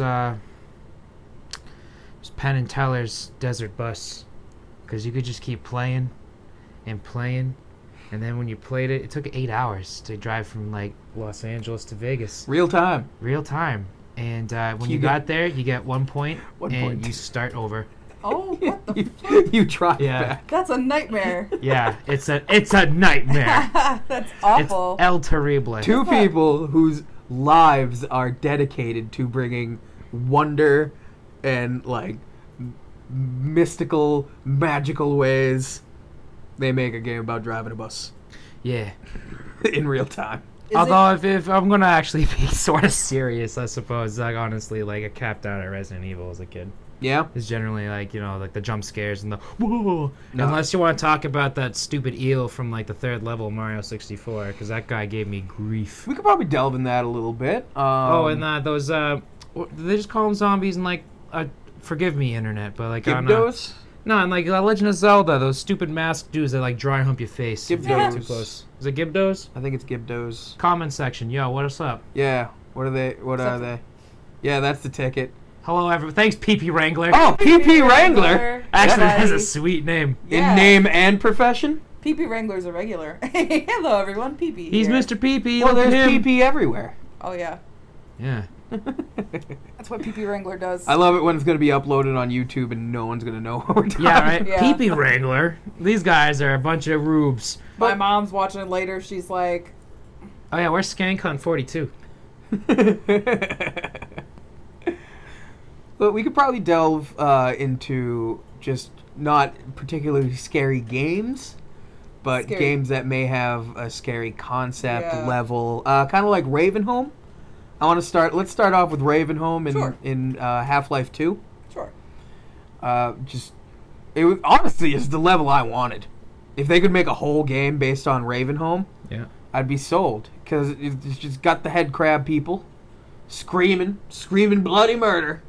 Penn and Teller's Desert Bus, because you could just keep playing and playing, and then when you played it, it took 8 hours to drive from like Los Angeles to Vegas, Real time. real time. And when You you get- got there, you get 1 point, One and point. you start over. Oh, what the? you drive Yeah. back. That's a nightmare. Yeah, it's a nightmare. That's It's awful. El Terrible. Two people whose lives are dedicated to bringing wonder and like mystical, magical ways. They make a game about driving a bus Yeah. in real time. Is Although if I'm gonna actually be sort of serious, I suppose, like honestly, like I capped out at Resident Evil as a kid. Yeah. It's generally like, you know, like the jump scares and the whoa. No. Unless you want to talk about that stupid eel from like the third level of Mario 64, because that guy gave me grief. We could probably delve in that a little bit. And those what- do they just call them zombies and like forgive me internet, but like on Gibdos? no, and like Legend of Zelda, those stupid masked dudes that like dry hump your face. if you get Gibdos. too close. Is it Gibdos? I think it's Gibdos. Comment section, yo, what's up? Yeah. What are they? What are they? Yeah, that's the ticket. Hello, everyone. Thanks, PP Wrangler. Oh, PP Wrangler. Actually, that has a Buddy. sweet name. Yeah. In name and profession? PP Wrangler's a regular. Hello, everyone. PP. He's here. Mr. PP. Well, Look at there's him. PP everywhere. Oh yeah, Yeah. that's what PP Wrangler does. I love it when it's going to be uploaded on YouTube and no one's going to know what we're talking Yeah, right? Yeah. PP Wrangler. These guys are a bunch of rubes. My mom's watching it later. She's like, Oh, yeah, where's Skank Hunt 42? But we could probably delve into just not particularly scary games, but Scary. games that may have a scary concept Yeah. level, kind of like Ravenholm. I want to start. Let's start off with Ravenholm in Sure. Half-Life 2. Sure. Honestly is the level I wanted. If they could make a whole game based on Ravenholm, Yeah. I'd be sold. Because it's just got the head crab people screaming bloody murder,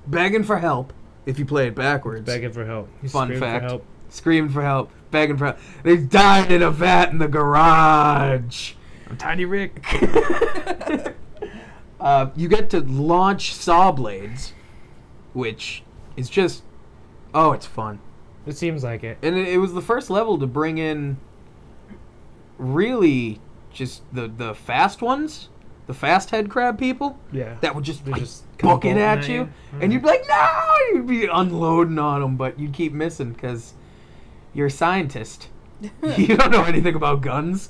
begging for help. If you play it backwards. Begging for help. He's Fun screaming fact. For help. Screaming for help, begging for help. They died in a vat in the garage. I'm Tiny Rick. You get to launch saw blades, which is just, it's fun. It seems like it. And it was the first level to bring in really just the fast ones, the fast head crab people Yeah. that would just, They like, just book it bolting at you. And you'd be like, no! You'd be unloading on them, but you'd keep missing because you're a scientist. You don't know anything about guns.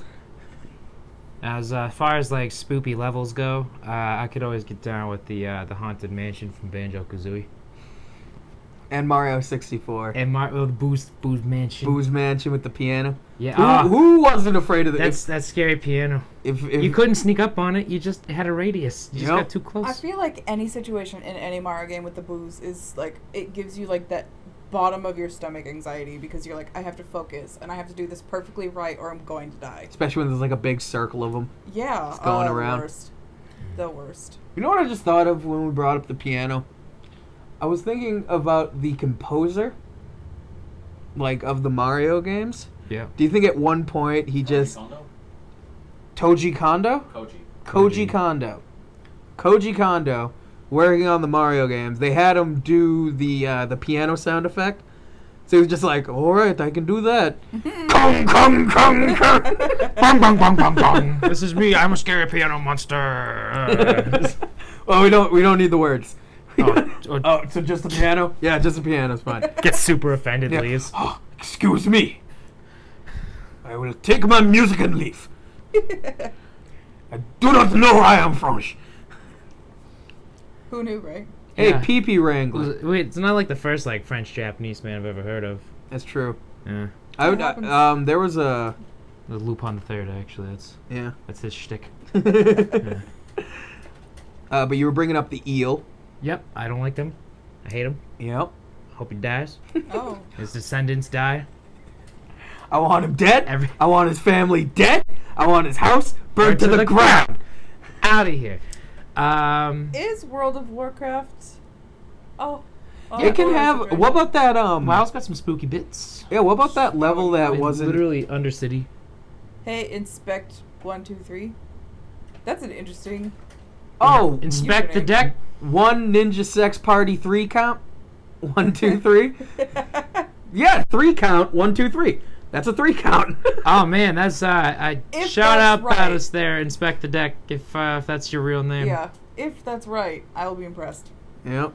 As far as like spoopy levels go, I could always get down with the haunted mansion from Banjo-Kazooie And Mario 64. and Boo's mansion. Boo's Mansion with the piano. Yeah, Who wasn't afraid of the... that's scary piano. If You couldn't sneak up on it. You just had a radius. You just Yep. got too close. I feel like any situation in any Mario game with the booze is like it gives you like that bottom of your stomach anxiety because you're like, I have to focus and I have to do this perfectly right or I'm going to die. Especially when there's like a big circle of them. Yeah, Just going around. The worst. You know what I just thought of when we brought up the piano? I was thinking about the composer, like, of the Mario games. Yeah. Do you think at one point he just... Kondo? Toji Kondo? Koji. Koji Kondo, working on the Mario games, they had him do the piano sound effect. So he was just like, all right, I can do that. Kong, kong, kong, kong. Bong, bong, bong, bong, bong. This is me. I'm a scary piano monster. Oh, we don't need the words. Oh, So just the piano? Yeah, just the piano's fine. Gets super offended, Yeah. leaves. Oh, excuse me. I will take my music and leave. I do not know where I am from. Who knew, right? Hey, Yeah. pee-pee wrangler. Wait, it's not like the first like French-Japanese man I've ever heard of. That's true. Yeah. I would. What happens? There was a. The Lupin the Third, actually. Yeah. That's his shtick. But you were bringing up the eel. Yep, I don't like them. I hate him. Yep. Hope he dies. Oh. His descendants die. I want him dead. Every- I want his family dead. I want his house burned to the ground. Out of here. Is World of Warcraft? Oh. It can have. What about that? WoW's got some spooky bits. Yeah. What about that level that It's wasn't? literally Undercity. Hey, inspect 1, 2, 3. That's an interesting. Oh, Inspect the Username. deck. one Ninja Sex Party 3 count. 1, 2, 3. Yeah, 3 count. 1, 2, 3. That's a 3 count. Oh man, that's I If shout that's out right. Battis there. Inspect the deck if that's your real name. Yeah, if that's right, I will be impressed. Yep.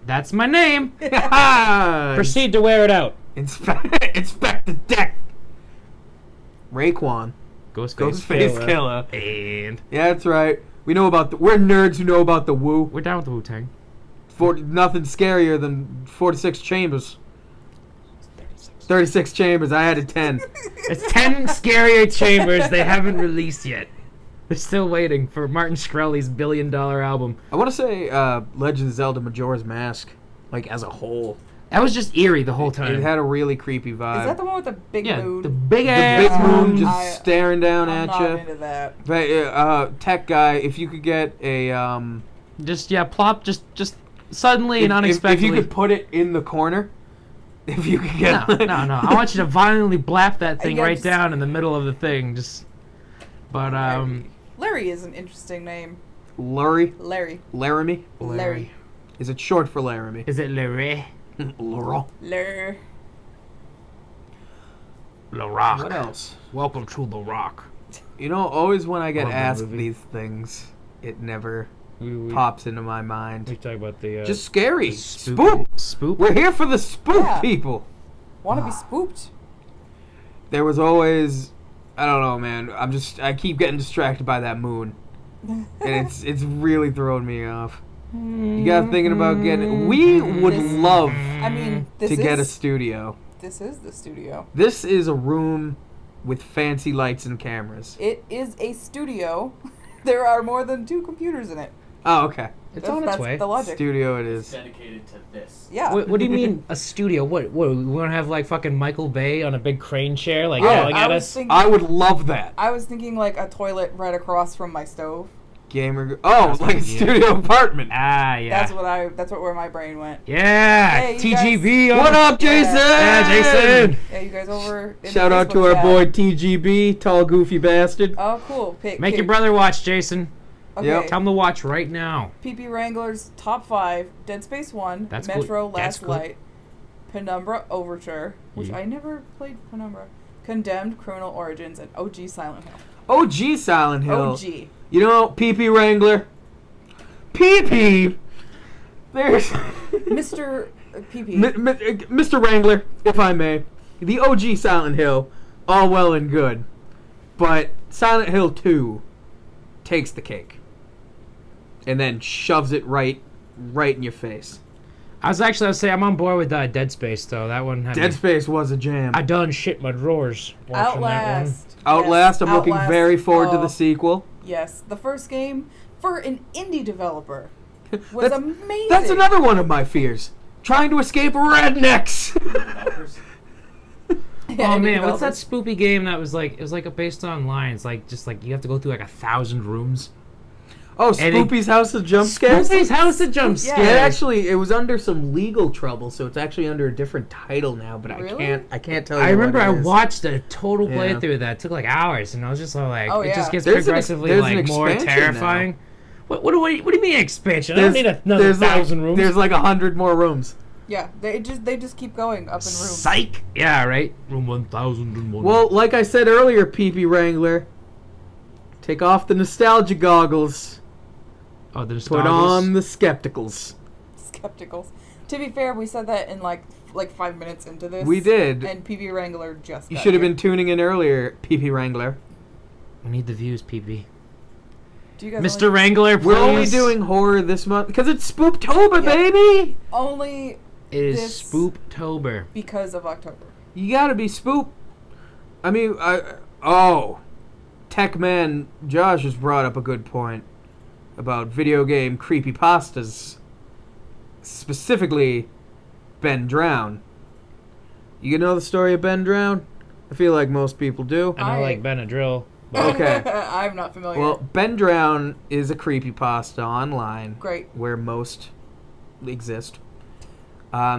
That's my name. Proceed. Proceed to wear it out. Inspect the deck. Ghostface Ghostface Killer. And Yeah, that's right. We know about we're nerds who know about the woo. we're down with the Wu-Tang. Nothing scarier than 46 chambers. 36 chambers. I had a 10. It's 10 scarier chambers they haven't released yet. They're still waiting for Martin Shkreli's $1 billion album. I want to say Legend of Zelda Majora's Mask, like as a whole. That was just eerie the whole time. It had a really creepy vibe. Is that the one with the big yeah, moon? the big the ass big moon just I- staring down I'm at not you. into that. But tech guy, if you could get a Just plop, just suddenly and if unexpectedly. you could put it in the corner, if you could get no. I want you to violently blap that thing Yeah, right just- down in the middle of the thing. But Larry is an interesting name. Larry, Larry. Laramie. Larry. Is it short for Laramie? is it Larry? Laurel. Larry. The Rock. What else? Welcome to The Rock. You know, always when I get Love that asked movie. these things, it never We pops into my mind. talk about the Just scary. spook. Spook. Spook. We're here for the spook Yeah. people. Want to be spooked? There was always, I don't know, man. I keep getting distracted by that moon, and it's really throwing me off. You got thinking about getting. We would This- love I mean, this to is get a studio. this is the studio. This is a room with fancy lights and cameras. It is a studio. There are more than 2 computers in it. Oh, okay. It's on its That's way. the logic. Studio it It's is. dedicated to this. Yeah. What do you mean a studio? What we want to have like fucking Michael Bay on a big crane chair, like Yeah. yelling I at was us? thinking, I would love that. I was thinking like a toilet right across from my stove. Gamer. Oh, That's like a what you- studio apartment. Ah, yeah. That's where my brain went. Yeah. Hey, you TGB. What up, Yeah. Jason? Yeah, Jason. Yeah, you guys over in Shout the out to Facebook our chat. boy TGB, tall goofy bastard. Oh, cool. Make your brother watch, Jason. Okay. Yep. Tell him to watch right now. PP Wrangler's top 5: Dead Space 1, That's Metro good. That's Last good. Light, Penumbra Overture, which Yeah. I never played Penumbra, Condemned, Criminal Origins, and OG Silent Hill. OG Silent Hill. OG. You know, PP Wrangler. PP. There's Mr. PP. Mr. Wrangler, if I may. The OG Silent Hill, all well and good, but Silent Hill 2 takes the cake, and then shoves it right in your face. I was say I'm on board with Dead Space though. That one had Dead me- Space was a jam. I done shit my drawers watching that one. Outlast. Outlast, Yes, I'm looking Outlast. very forward to Oh, the sequel. Yes, the first game for an indie developer was That's- amazing. That's another one of my fears. Trying to escape rednecks. Developers. Yeah, Oh indie man, what's that developers. spoopy game that was like? It was like based online. It's like just like you have to go through like 1,000 rooms. Oh, And Spoopy's House of Jump Scares? Spoopy's House of Jump Yeah. Scares. It was under some legal trouble, so it's actually under a different title now, but Really? I can't tell you I remember what I it is. watched a total Yeah. playthrough of that. It took like hours, and I was just all like, Oh, it yeah. just gets There's progressively an like more expansion terrifying. What do you mean expansion? I don't need another there's 1,000 rooms. There's like 100 more rooms. Yeah, they just keep going up in rooms. Psych. Yeah, right. Room 1,001. Well, like I said earlier, PP Wrangler, take off the nostalgia goggles, oh, there's put on the skepticals. Skepticals. To be fair, we said that in like 5 minutes into this. We did. And PP Wrangler just. You got should have here. been tuning in earlier, PP Wrangler. We need the views, PB. Do you guys Mr. Wrangler, please. We're only doing horror this month because it's Spooptober, Yeah. baby. only It is this- Spooptober. because of October? You gotta be spoop. I mean, Tech Man Josh has brought up a good point about video game creepypastas, specifically Ben Drown. You know the story of Ben Drown? I feel like most people do. I know, I- like Benadryl. Okay. I'm not familiar. Well, Ben Drown is a creepypasta online Great. where most exist.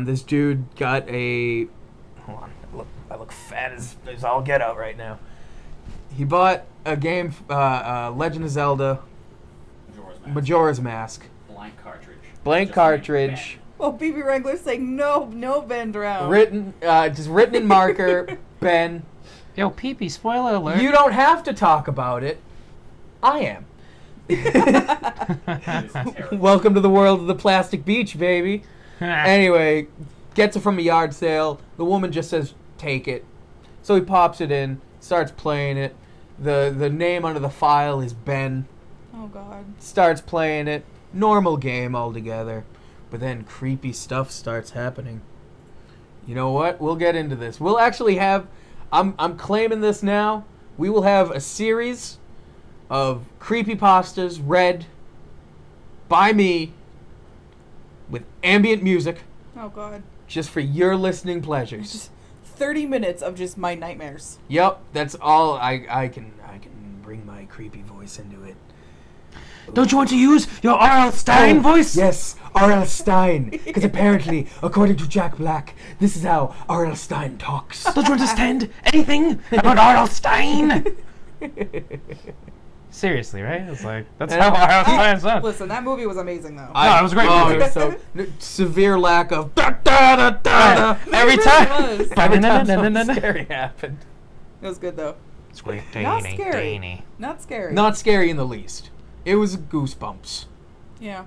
This dude got a... Hold on. I look fat as all get out right now. He bought a game, Legend of Zelda, Majora's Mask. Blank cartridge. Blank Just cartridge. Well, PP Wrangler's saying no Ben Drown. Just written in marker, Ben. Yo, PP, spoiler alert. You don't have to talk about it. I am. Bang. It is terrible. Welcome to the world of the plastic beach, baby. Anyway, gets it from a yard sale. The woman just says, take it. So he pops it in, starts playing it. The name under the file is Ben. Oh God. Starts playing it. Normal game altogether. But then creepy stuff starts happening. You know what? We'll get into this. We'll actually have... I'm claiming this now. We will have a series of creepypastas read by me with ambient music Oh God. just for your listening pleasures. Just 30 minutes of just my nightmares. Yep, that's all I can bring my creepy voice into it. Don't you want to use your R.L. Stein voice? Yes, R.L. Stein. Because apparently, according to Jack Black, this is how R.L. Stein talks. Don't you understand anything about R.L. Stein? Seriously, right? It's like, that's how R.L. Stein sounds. Listen, that movie was amazing though. No, it was a great movie. It was so severe lack of da, da, da, da, da. Every It time. really was. Every time Na-na-na-na-na-na. something scary happened. It was good though. Sweet Not Danny, scary. Danny. Not scary. Not scary in the least. It was Goosebumps. Yeah,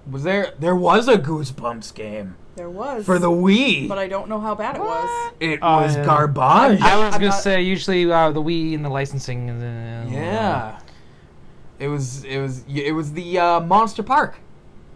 There was a Goosebumps game there was. for the Wii. But I don't know how bad it was. It Oh, was yeah. garbage. I was I'm gonna not- say usually the Wii and the licensing. Yeah. It was the Monster Park,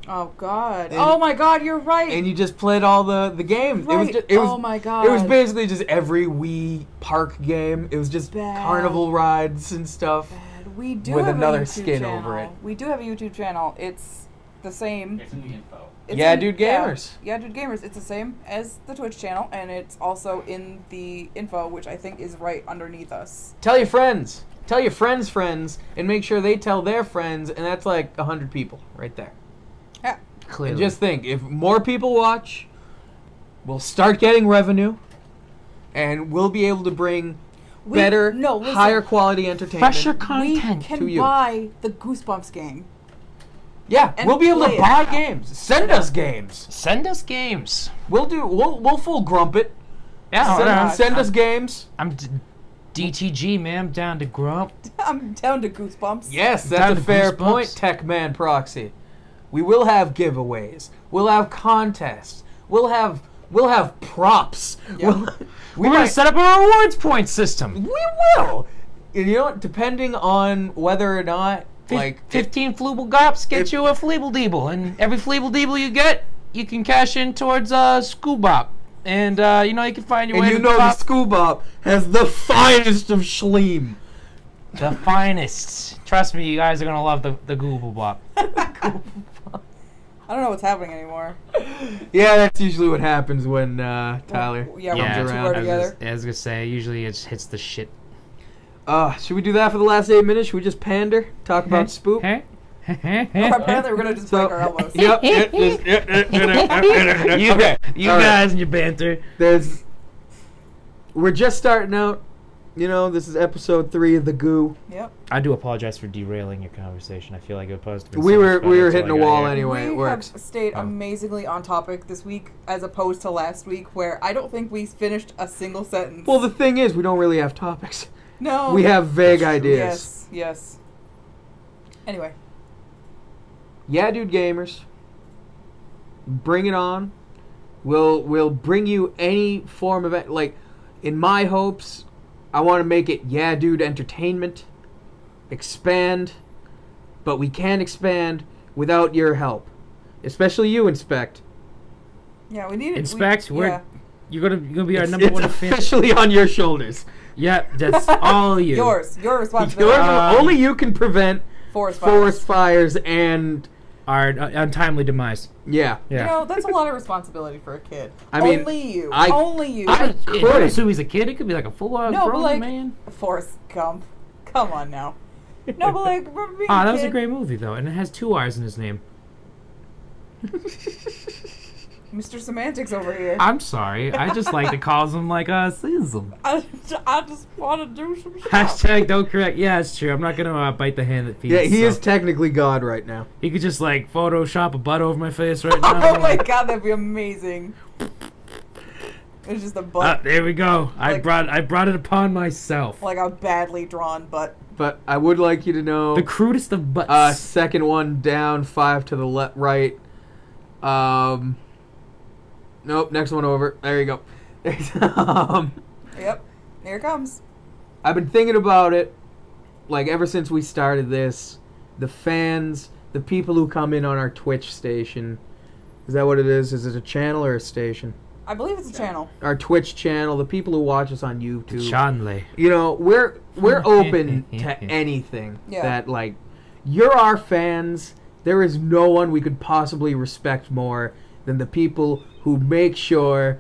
Oh God. And- Oh my God, you're right. and you just played all the games. It was Right. just, it was Oh my God. It was basically just every Wii park game. It was just Bad. carnival rides and stuff. Bad We do with have another a YouTube skin channel. over it. We do have a YouTube channel. It's the same. It's in the info. YeahDude Gamers. YeahDude Gamers. It's the same as the Twitch channel, and it's also in the info, which I think is right underneath us. Tell your friends. Tell your friends' friends, and make sure they tell their friends, and that's like 100 people right there. Yeah. Clearly. And just think, if more people watch, we'll start getting revenue, and we'll be able to bring better, listen. higher quality entertainment. Fresher We content. to can you. buy the Goosebumps game. Yeah, and we'll be able to play it. buy games. Send us games. Send us games. We'll full grump it. Yeah, Send us games. I'm DTG, man. I'm down to grump. I'm down to Goosebumps. Yes, Down that's a to fair Goosebumps. point, Tech Man Proxy. We will have giveaways. We'll have contests. We'll have props. Yeah. We're gonna set up a rewards point system. We will. And you know what? Depending on whether or not, like, 15 Fleeble Gops get if- you a Fleeble Deeble, and every Fleeble Deeble you get, you can cash in towards Scoobop. And you can find your and way you to know the the top. School Bop has the finest of schleem. The finest. Trust me, you guys are gonna love the Google Bop. I don't know what's happening anymore. Yeah, that's usually what happens when Tyler Yeah, comes when the two around. are together. I was gonna say, usually it just hits the shit. Should we do that for the last 8 minutes? Should we just pander? Talk about Spoop? Hey? Apparently, we're gonna just break our elbows. Yep. You, Okay, you all right. guys and your banter. We're just starting out. This is episode 3 of the Goo. Yep. I do apologize for derailing your conversation. I feel like it was supposed to be. We were hitting a wall anyway. It We works. have stayed Oh. amazingly on topic this week, as opposed to last week, where I don't think we finished a single sentence. Well, the thing is, we don't really have topics. no. We have vague ideas. Yes. Anyway. YeahDude Gamers. Bring it on. We'll bring you any form of like. In my hopes, I want to make it YeahDude Entertainment. Expand, but we can't expand without your help, especially you, Inspect. Yeah, we need it. Inspect, yeah. you're gonna be our It's, number it's one fan. officially on your shoulders. Yeah, that's all you. Your responsibility. Only you can prevent Forest forest fires and Our untimely demise. yeah. Yeah. That's a lot of responsibility for a kid. I mean, only you. I- only you. Don't assume he's a kid. It could be like a full-on No, but grown like- man. Forrest Gump. Come on now. No, but like, remember being Ah, that was a kid? great movie though, and it has 2 R's in his name. Mr. Semantics over here. I'm sorry. I just like to call him like season. I just want to do some stuff. Hashtag don't correct. Yeah, it's true. I'm not gonna bite the hand that feeds. Yeah, he so. is technically God right now. He could just like Photoshop a butt over my face right now. Oh my god, that'd be amazing. It's just a butt. There we go. Like- I brought it upon myself. Like a badly drawn butt. But I would like you to know, The crudest of butts. second one down, 5 to the right. Nope, next one over. There you go. Yep. Here it comes. I've been thinking about it, like, ever since we started this. The fans, the people who come in on our Twitch station. Is that what it is? Is it a channel or a station? I believe it's a channel. Our Twitch channel, the people who watch us on YouTube. Shanley. We're open to anything Yeah. that, like, you're our fans. There is no one we could possibly respect more than the people who make sure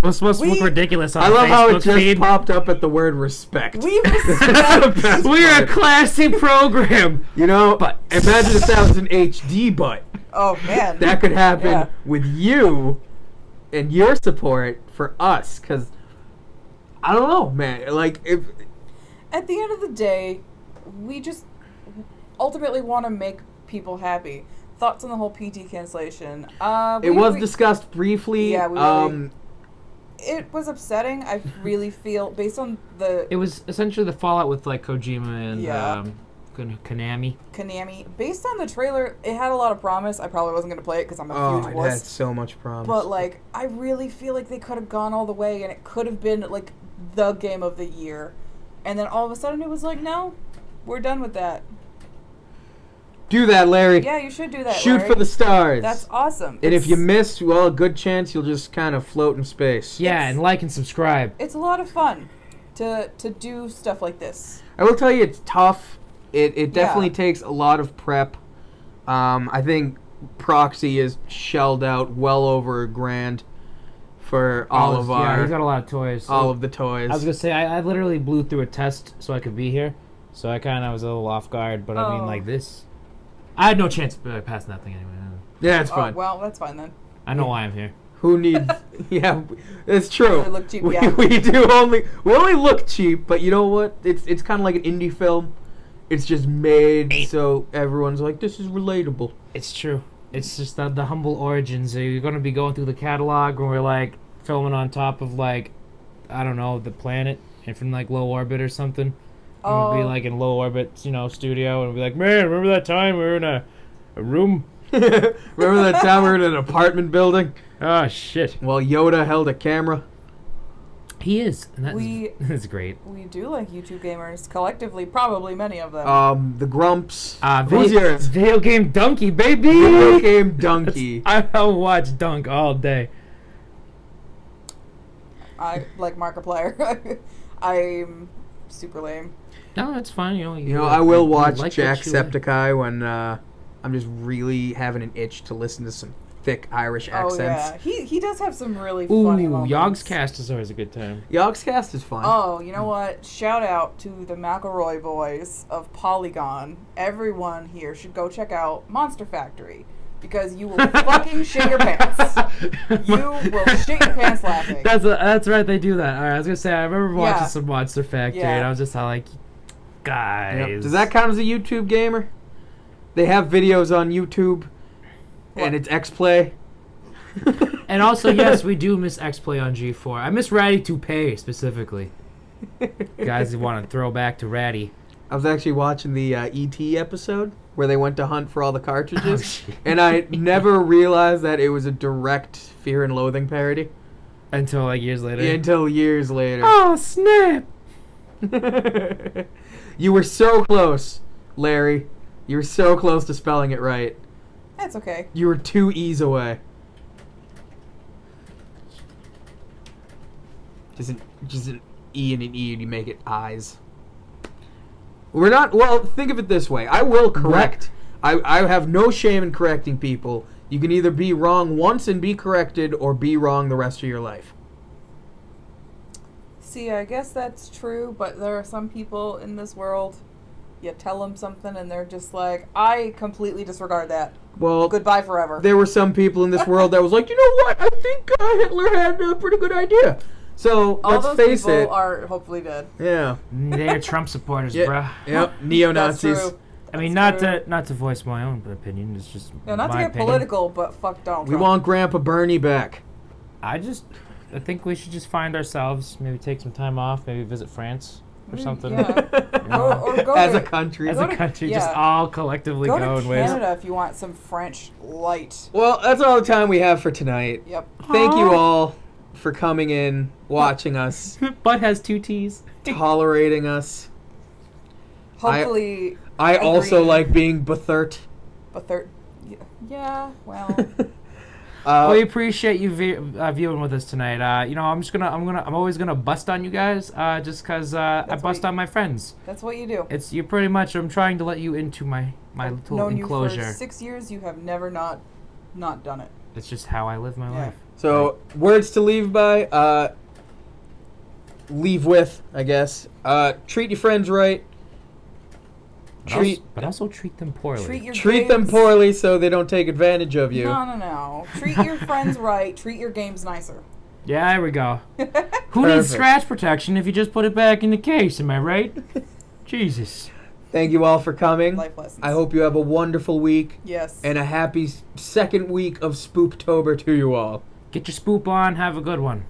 It's supposed to look We- ridiculous on I the love how it Facebook just feed. popped up at the word respect. We That's the respect. best We're a part. classy program. But imagine if that was an HD butt. Oh man. That could happen Yeah. with you and your support for us, because I don't know, man. Like, if At the end of the day, we just ultimately want to make people happy. Thoughts on the whole PT cancellation? it was discussed briefly. Yeah, it was upsetting. I really feel, based on the It was essentially the fallout with like Kojima and Yeah. Konami. Konami, based on the trailer, it had a lot of promise. I probably wasn't going to play it because I'm a huge it had wuss. so much promise. But, like, I really feel like they could have gone all the way, and it could have been, like, the game of the year. And then all of a sudden it was like, no, we're done with that. Do that, Larry. Yeah, you should do that, Shoot Larry. for the stars. That's awesome. And if you missed, well, a good chance you'll just kind of float in space. Yeah, and like and subscribe. It's a lot of fun to do stuff like this. I will tell you, it's tough. It definitely Yeah. takes a lot of prep. I think Proxy is shelled out well over $1,000 for all of Yeah, he's our got a lot of toys. all of the toys. I was gonna say I literally blew through a test so I could be here, so I kind of was a little off guard. But I mean, Oh. like this, I had no chance of passing that thing anyway. Yeah, it's Oh, fine. well, that's fine then. I know why I'm here. Who needs? Yeah, it's true. They look cheap, we, yeah. we only look cheap, but you know what? It's kind of like an indie film. It's just made so everyone's like, this is relatable. It's true. It's just the humble origins. You're gonna be going through the catalog when we're like filming on top of like, I don't know, the planet and from like low orbit or something. And we'll be Oh. like in low orbit, studio, and we'll be like, man, remember that time we were in a room? Remember that time we were in an apartment building? Oh shit. While Yoda held a camera? He is, and that's We- that's great. We do like YouTube gamers. Collectively, probably many of them. The Grumps. Who's Video, yours? video game donkey, baby. Video game donkey. I'll watch Dunk all day. I like Markiplier. I'm super lame. No, that's fine. You know, I will watch like what you like. Jacksepticeye when I'm just really having an itch to listen to some thick Irish accents. Oh yeah, he does have some really funny Ooh, moments. Yogg's Cast is always a good time. Yogscast is fun. Oh, you know what? Shout out to the McElroy boys of Polygon. Everyone here should go check out Monster Factory because you will fucking shit your pants. You will shit your pants laughing. That's right. They do that. All right, I was gonna say I remember watching Yeah. some Monster Factory, Yeah. and I was just all like, guys. Yep. Does that count as a YouTube gamer? They have videos on YouTube, What? and it's X-Play. And also, yes, we do miss X-Play on G4. I miss Ratty Toupee specifically. Guys who want to throw back to Ratty. I was actually watching the E.T. episode where they went to hunt for all the cartridges, Oh, shit. and I never realized that it was a direct Fear and Loathing parody Until like years later. until years later. Oh snap! You were so close, Larry. You were so close to spelling it right. That's okay. You were 2 E's away. Just an E and an E, and you make it eyes. We're not. Well, think of it this way. I will correct. I have no shame in correcting people. You can either be wrong once and be corrected, or be wrong the rest of your life. See, I guess that's true, but there are some people in this world, you tell them something and they're just like, I completely disregard that. Well, Goodbye forever. there were some people in this world that was like, you know what? I think Hitler had a pretty good idea. So All let's those face people it. are hopefully dead. Yeah. They're Trump supporters, Yeah. bruh. Yep. Neo Nazis. That's true. I mean, That's not to voice my own opinion. It's just No, not to my get opinion. political, but fuck Donald We Trump. want Grandpa Bernie back. I think we should just find ourselves, maybe take some time off, maybe visit France or something. Yeah. or go As to, a country. As Go a to- country, yeah. just all collectively go go to in ways. Canada if you want some French light. Well, that's all the time we have for tonight. Yep. Thank you all for coming in, watching us, Butt has 2 T's. tolerating us. Hopefully, I also Agreed. like being bethert. but they're, yeah, well, We appreciate you viewing with us tonight. I'm always gonna bust on you guys, just cause I That's bust what on my friends. that's what you do. You're pretty much. I'm trying to let you into my I've little known enclosure. you for 6 years. You have never not done it. It's just how I live my Yeah. life. So, words to leave by, leave with, I guess. Treat your friends right. But also treat them poorly. Treat them games- poorly so they don't take advantage of you. No. Treat your friends right. Treat your games nicer. Yeah, there we go. Who needs Perfect. scratch protection if you just put it back in the case? Am I right? Jesus. Thank you all for coming. Life lessons. I hope you have a wonderful week Yes. and a happy second week of Spooktober to you all. Get your spoop on. Have a good one.